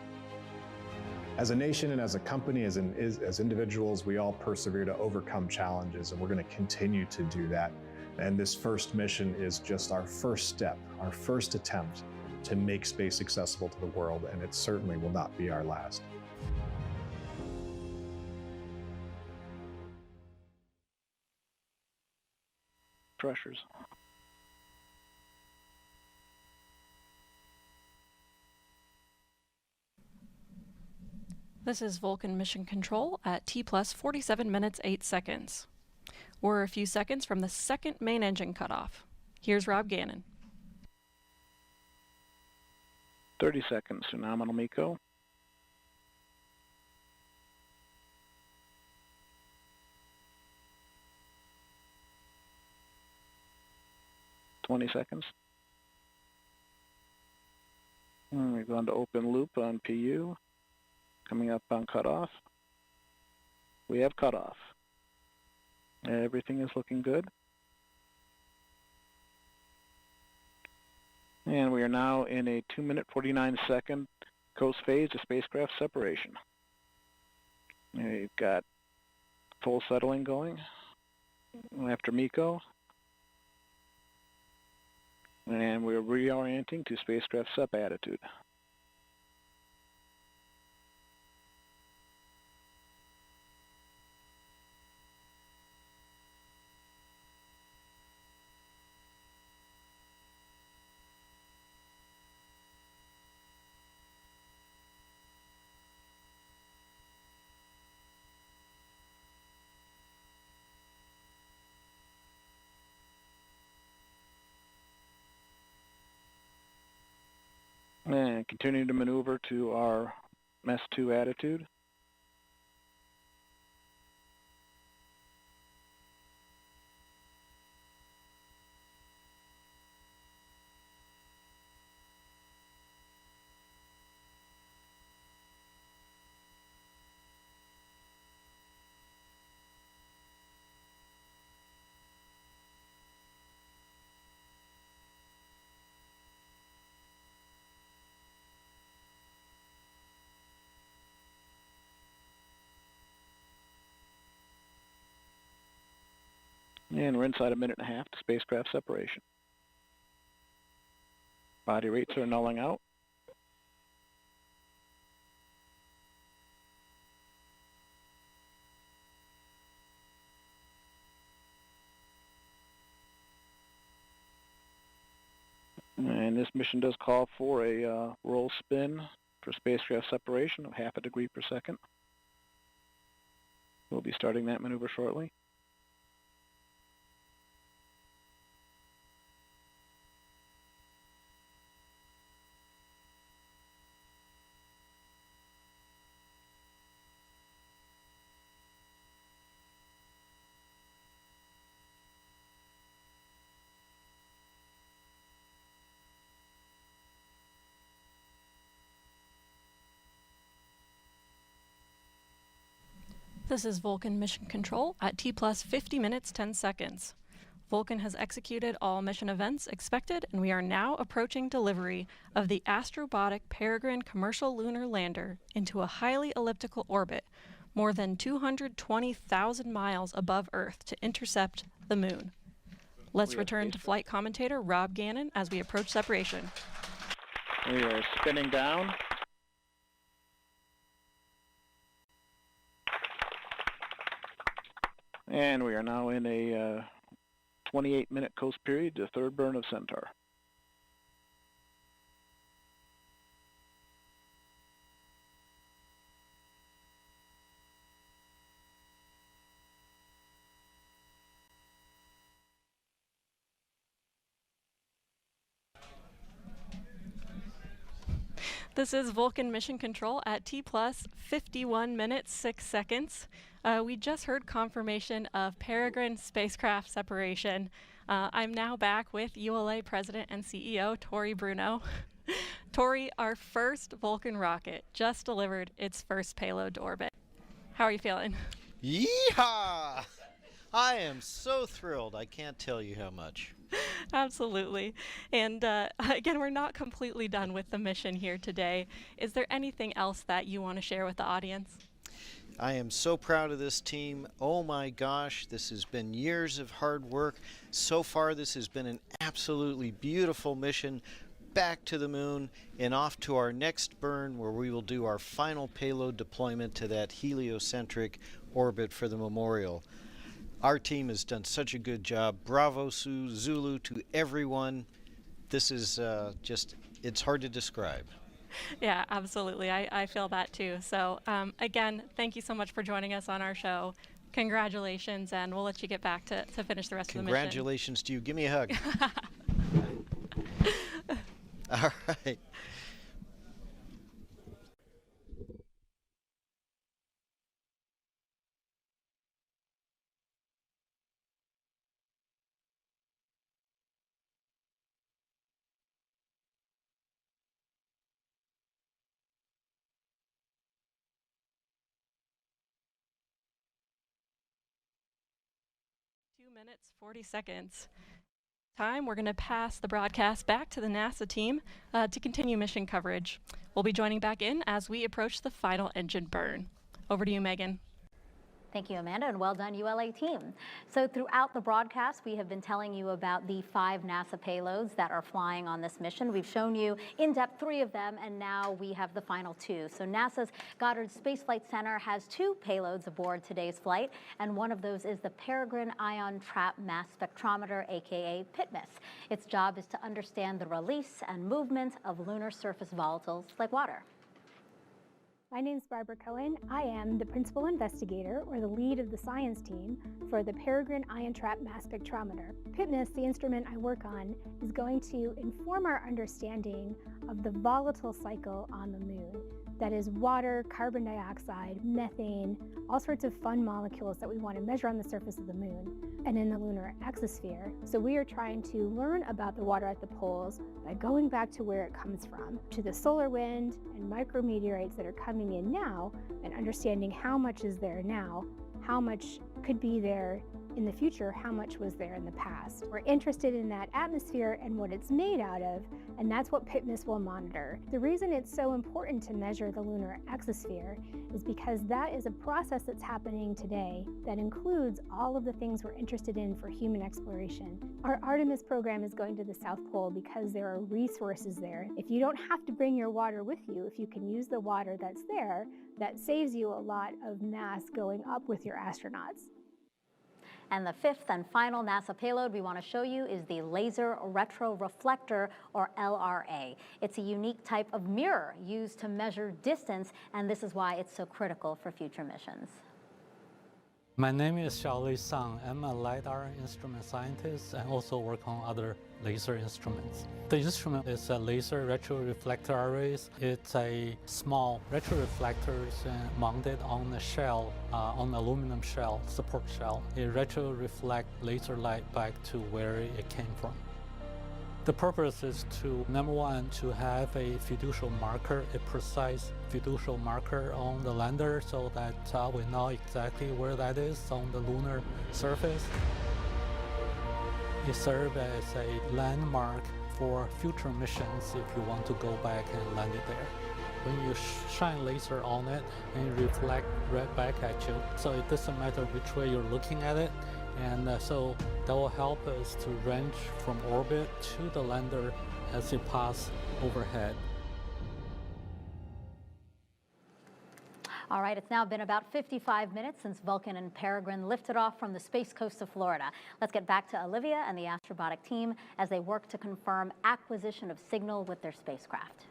As a nation and as a company, as individuals, we all persevere to overcome challenges, and we're going to continue to do that. And this first mission is just our first step, our first attempt to make space accessible to the world, and it certainly will not be our last. Pressures. This is Vulcan Mission Control at T plus 47 minutes 8 seconds. We're a few seconds from the second main engine cutoff. Here's Rob Gannon. 30 seconds to nominal MECO. $20 seconds. And we're going to open loop on PU. Coming up on cutoff. We have cutoff. Everything is looking good. And we are now in a 2-minute 49-second coast phase of spacecraft separation. We've got full settling going after MECO. And we're reorienting to spacecraft SEP attitude. And continuing to maneuver to our MES2 attitude. And we're inside a minute and a half to spacecraft separation. Body rates are nulling out. And this mission does call for a roll spin for spacecraft separation of 0.5 degree per second. We'll be starting that maneuver shortly. This is Vulcan Mission Control at T plus 50 minutes 10 seconds. Vulcan has executed all mission events expected, and we are now approaching delivery of the Astrobotic Peregrine commercial lunar lander into a highly elliptical orbit, more than 220,000 miles above Earth, to intercept the moon. Let's return to flight commentator Rob Gannon as we approach separation. We are spinning down. And we are now in a 28-minute coast period to third burn of Centaur. This is Vulcan Mission Control at T plus 51 minutes 6 seconds. We just heard confirmation of Peregrine spacecraft separation. I'm now back with ULA President and CEO Tori Bruno. Tori, our first Vulcan rocket just delivered its first payload to orbit. How are you feeling? Yeehaw! I am so thrilled. I can't tell you how much. Absolutely. And again, we're not completely done with the mission here today. Is there anything else that you want to share with the audience? I am so proud of this team. Oh my gosh, this has been years of hard work. So far, this has been an absolutely beautiful mission back to the moon and off to our next burn, where we will do our final payload deployment to that heliocentric orbit for the memorial. Our team has done such a good job. Bravo, Zulu to everyone. This is just, it's hard to describe. Yeah, absolutely. I feel that too. So again, thank you so much for joining us on our show. Congratulations, and we'll let you get back to finish the rest of the mission. Congratulations to you. Give me a hug. All right. Minutes 40 seconds. Time, we're going to pass the broadcast back to the NASA team to continue mission coverage. We'll be joining back in as we approach the final engine burn. Over to you, Megan. Thank you, Amanda, and well done, ULA team. So throughout the broadcast, we have been telling you about the 5 NASA payloads that are flying on this mission. We've shown you in depth 3 of them, and now we have the final 2. So NASA's Goddard Space Flight Center has 2 payloads aboard today's flight, and one of those is the Peregrine Ion Trap Mass Spectrometer, aka PITMAS. Its job is to understand the release and movement of lunar surface volatiles like water. My name is Barbara Cohen. I am the principal investigator, or the lead of the science team, for the Peregrine Ion Trap Mass Spectrometer. PITMAS, the instrument I work on, is going to inform our understanding of the volatile cycle on the moon. That is water, carbon dioxide, methane, all sorts of fun molecules that we want to measure on the surface of the moon and in the lunar exosphere. So we are trying to learn about the water at the poles by going back to where it comes from, to the solar wind and micrometeorites that are coming in now, and understanding how much is there now, how much could be there in the future, how much was there in the past. We're interested in that atmosphere and what it's made out of, and that's what PITMAS will monitor. The reason it's so important to measure the lunar exosphere is because that is a process that's happening today that includes all of the things we're interested in for human exploration. Our Artemis program is going to the South Pole because there are resources there. If you don't have to bring your water with you, if you can use the water that's there, that saves you a lot of mass going up with your astronauts. And the 5th and final NASA payload we want to show you is the Laser Retroreflector, or LRA. It's a unique type of mirror used to measure distance, and this is why it's so critical for future missions. My name is Xiaolui Sang. I'm a LiDAR instrument scientist and also work on other laser instruments. The instrument is a laser retroreflector arrays. It's a small retroreflectors mounted on a shell, on aluminum shell, support shell. It retroreflects laser light back to where it came from. The purpose is to, number one, to have a fiducial marker, a precise fiducial marker on the lander so that we know exactly where that is on the lunar surface. It serves as a landmark for future missions if you want to go back and land it there. When you shine laser on it and it reflects right back at you, so it doesn't matter which way you're looking at it. And so that will help us to range from orbit to the lander as it passes overhead. All right, it's now been about 55 minutes since Vulcan and Peregrine lifted off from the space coast of Florida. Let's get back to Olivia and the Astrobotic team as they work to confirm acquisition of signal with their spacecraft.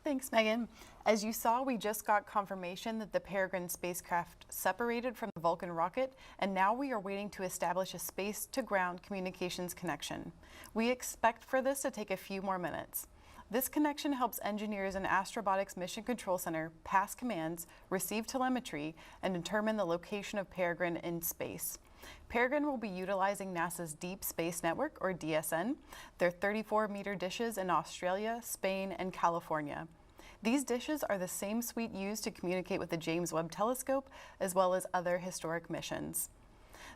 Thanks, Megan. As you saw, we just got confirmation that the Peregrine spacecraft separated from the Vulcan rocket, and now we are waiting to establish a space-to-ground communications connection. We expect for this to take a few more minutes. This connection helps engineers in Astrobotic's Mission Control Center pass commands, receive telemetry, and determine the location of Peregrine in space. Peregrine will be utilizing NASA's Deep Space Network, or DSN, their 34-meter dishes in Australia, Spain, and California. These dishes are the same suite used to communicate with the James Webb Telescope, as well as other historic missions.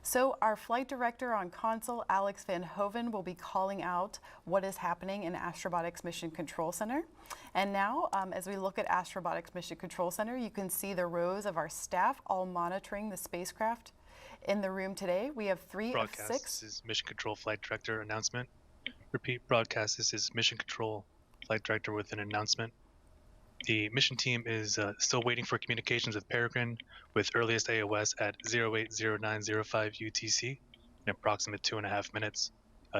So our flight director on console, Alex Van Hoven, will be calling out what is happening in Astrobotic's Mission Control Center. And now, as we look at Astrobotic's Mission Control Center, you can see the rows of our staff all monitoring the spacecraft. In the room today, we have 3 of 6. This is Mission Control Flight Director announcement. Repeat broadcast, this is Mission Control Flight Director with an announcement. The mission team is still waiting for communications with Peregrine with earliest AOS at 080905 UTC in approximate 2.5 minutes.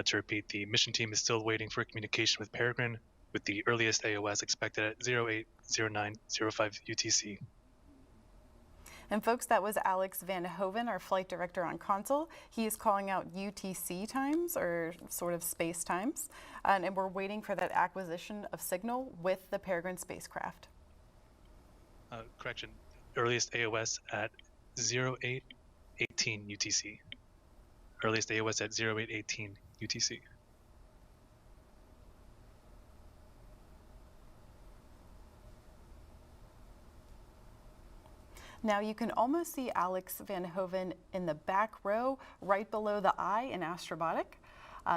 To repeat, the mission team is still waiting for communication with Peregrine with the earliest AOS expected at 080905 UTC. And folks, that was Alex Van Hoven, our flight director on console. He is calling out UTC times, or sort of space times, and we're waiting for that acquisition of signal with the Peregrine spacecraft. Correction, earliest AOS at 0818 UTC. Earliest AOS at 0818 UTC. Now you can almost see Alex Van Hoven in the back row, right below the eye in Astrobotic.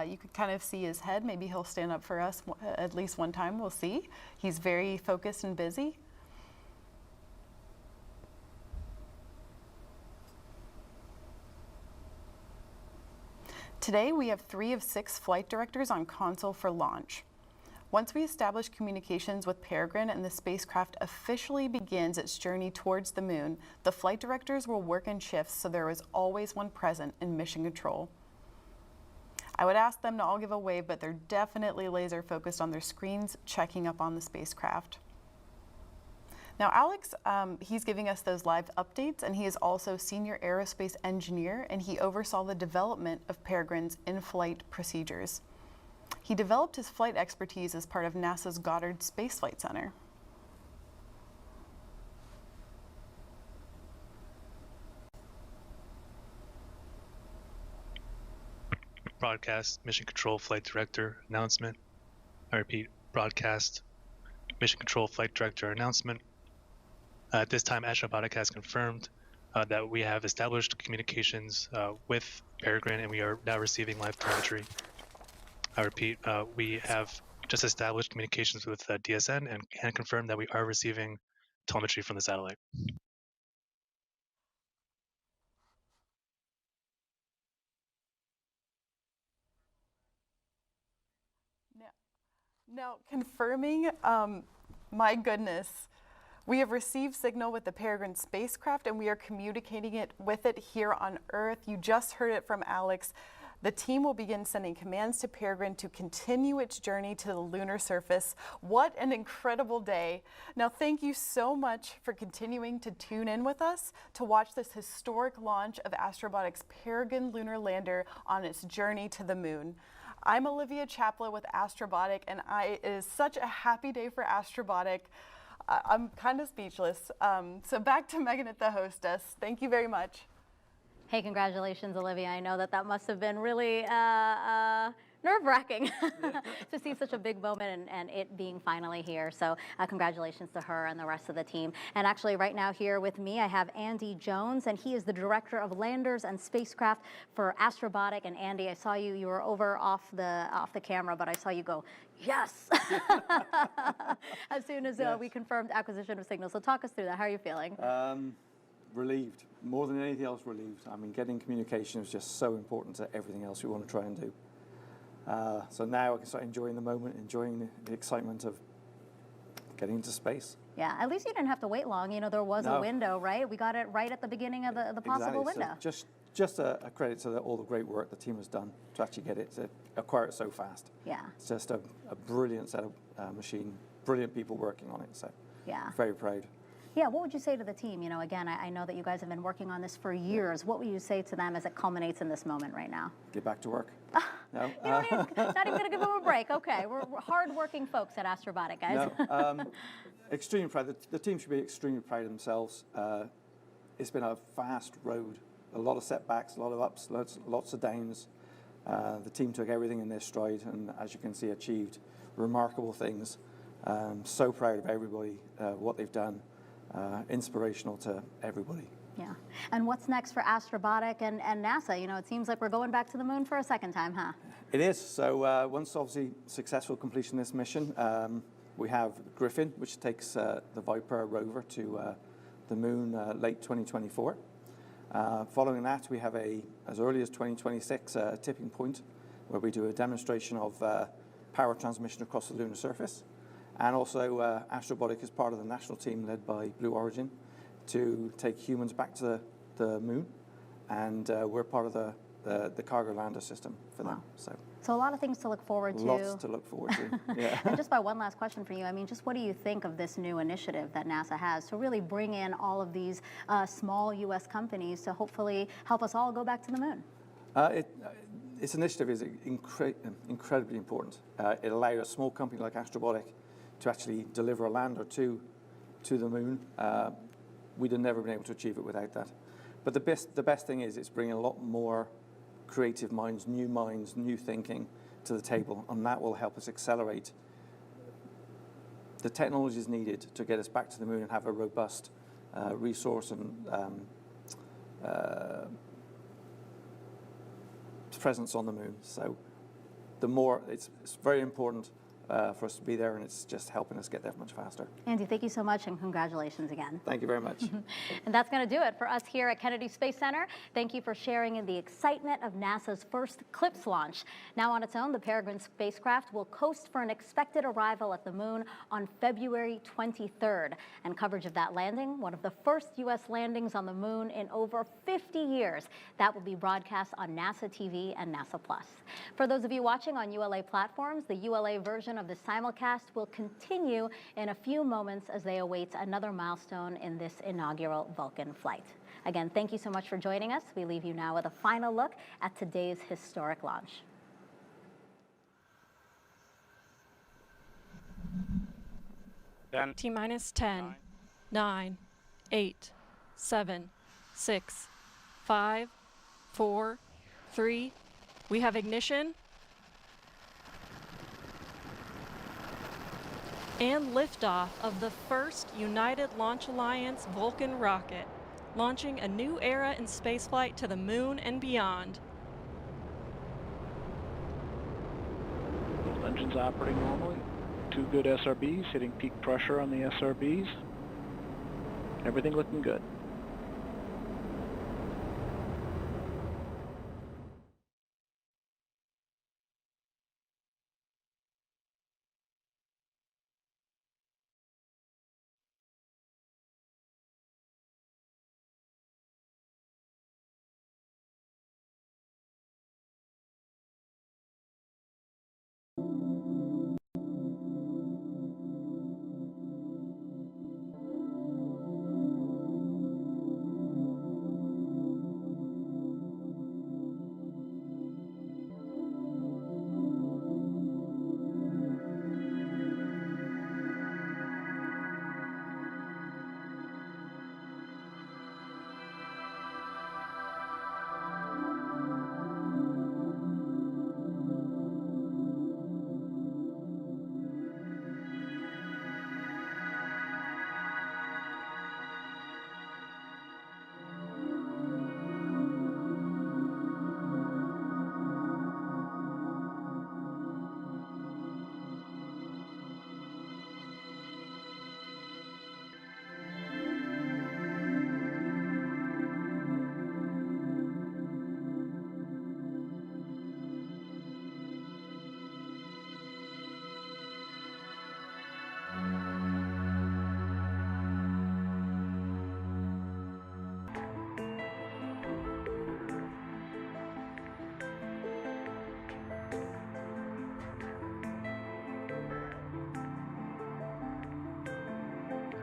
You can kind of see his head. Maybe he'll stand up for us at least one time, we'll see. He's very focused and busy. Today we have 3 of 6 flight directors on console for launch. Once we establish communications with Peregrine and the spacecraft officially begins its journey towards the moon, the flight directors will work in shifts so there is always one present in mission control. I would ask them to all give a wave, but they're definitely laser focused on their screens, checking up on the spacecraft. Now Alex, he's giving us those live updates, and he is also senior aerospace engineer, and he oversaw the development of Peregrine's in-flight procedures. He developed his flight expertise as part of NASA's Goddard Space Flight Center. Broadcast, Mission Control Flight Director announcement. I repeat, broadcast, Mission Control Flight Director announcement. At this time, Astrobotic has confirmed that we have established communications with Peregrine, and we are now receiving live telemetry. I repeat, we have just established communications with DSN and can confirm that we are receiving telemetry from the satellite. Now confirming, my goodness, we have received signal with the Peregrine spacecraft, and we are communicating it with it here on Earth. You just heard it from Alex. The team will begin sending commands to Peregrine to continue its journey to the lunar surface. What an incredible day. Now, thank you so much for continuing to tune in with us to watch this historic launch of Astrobotic's Peregrine lunar lander on its journey to the moon. I'm Olivia Chapla with Astrobotic, and it is such a happy day for Astrobotic. I'm kind of speechless. So back to Megan at the hostess. Thank you very much. Hey, congratulations, Olivia. I know that must have been really nerve-wracking to see such a big moment and it being finally here. So congratulations to her and the rest of the team. And actually right now here with me, I have Andy Jones, and he is the Director of Landers and Spacecraft for Astrobotic. And Andy, I saw you were over off the camera, but I saw you go, yes, as soon as we confirmed acquisition of signal. So talk us through that. How are you feeling? Relieved, more than anything else relieved. I mean, getting communication is just so important to everything else we want to try and do. So now I can start enjoying the moment, enjoying the excitement of getting into space. Yeah, at least you didn't have to wait long. You know, there was a window, right? We got it right at the beginning of the possible Exactly. window. So just a credit to all the great work the team has done to actually get it, to acquire it so fast. Yeah. It's just a brilliant set of machine, brilliant people working on it. So yeah, very proud. Yeah, what would you say to the team? You know, again, I know that you guys have been working on this for years. What would you say to them as it culminates in this moment right now? Get back to work. No. You don't even, not even going to give them a break. Okay, we're hard-working folks at Astrobotic, guys. No, extremely proud. The team should be extremely proud of themselves. It's been a fast road, a lot of setbacks, a lot of ups, lots of downs. The team took everything in their stride and, as you can see, achieved remarkable things. So proud of everybody, what they've done. Inspirational to everybody. Yeah. And what's next for Astrobotic and NASA? You know, it seems like we're going back to the moon for a second time, huh? It is. So once obviously successful completion of this mission, we have Griffin, which takes the Viper rover to the moon late 2024. Following that, we have as early as 2026, a tipping point where we do a demonstration of power transmission across the lunar surface. And also, Astrobotic is part of the national team led by Blue Origin to take humans back to the moon, and we're part of the cargo lander system for them. So a lot of things to look forward to. Lots to look forward to. Yeah. And just by one last question for you, I mean, just what do you think of this new initiative that NASA has to really bring in all of these small U.S. companies to hopefully help us all go back to the moon? Its initiative is incredibly important. It allowed a small company like Astrobotic to actually deliver a lander to the moon. We'd have never been able to achieve it without that. But the best thing is it's bringing a lot more creative minds, new thinking to the table, and that will help us accelerate the technologies needed to get us back to the moon and have a robust resource and presence on the moon. So the more, it's very important for us to be there, and it's just helping us get there much faster. Andy, thank you so much, and congratulations again. Thank you very much. And that's going to do it for us here at Kennedy Space Center. Thank you for sharing in the excitement of NASA's first CLPS launch. Now on its own, the Peregrine spacecraft will coast for an expected arrival at the moon on February 23rd. And coverage of that landing, one of the first U.S. landings on the moon in over 50 years, that will be broadcast on NASA TV and NASA Plus. For those of you watching on ULA platforms, the ULA version of the simulcast will continue in a few moments as they await another milestone in this inaugural Vulcan flight. Again, thank you so much for joining us. We leave you now with a final look at today's historic launch. T-minus 10, 9, 8, 7, 6, 5, 4, 3. We have ignition. And liftoff of the first United Launch Alliance Vulcan rocket, launching a new era in spaceflight to the moon and beyond. Engines operating normally. 2 good SRBs, hitting peak pressure on the SRBs. Everything looking good.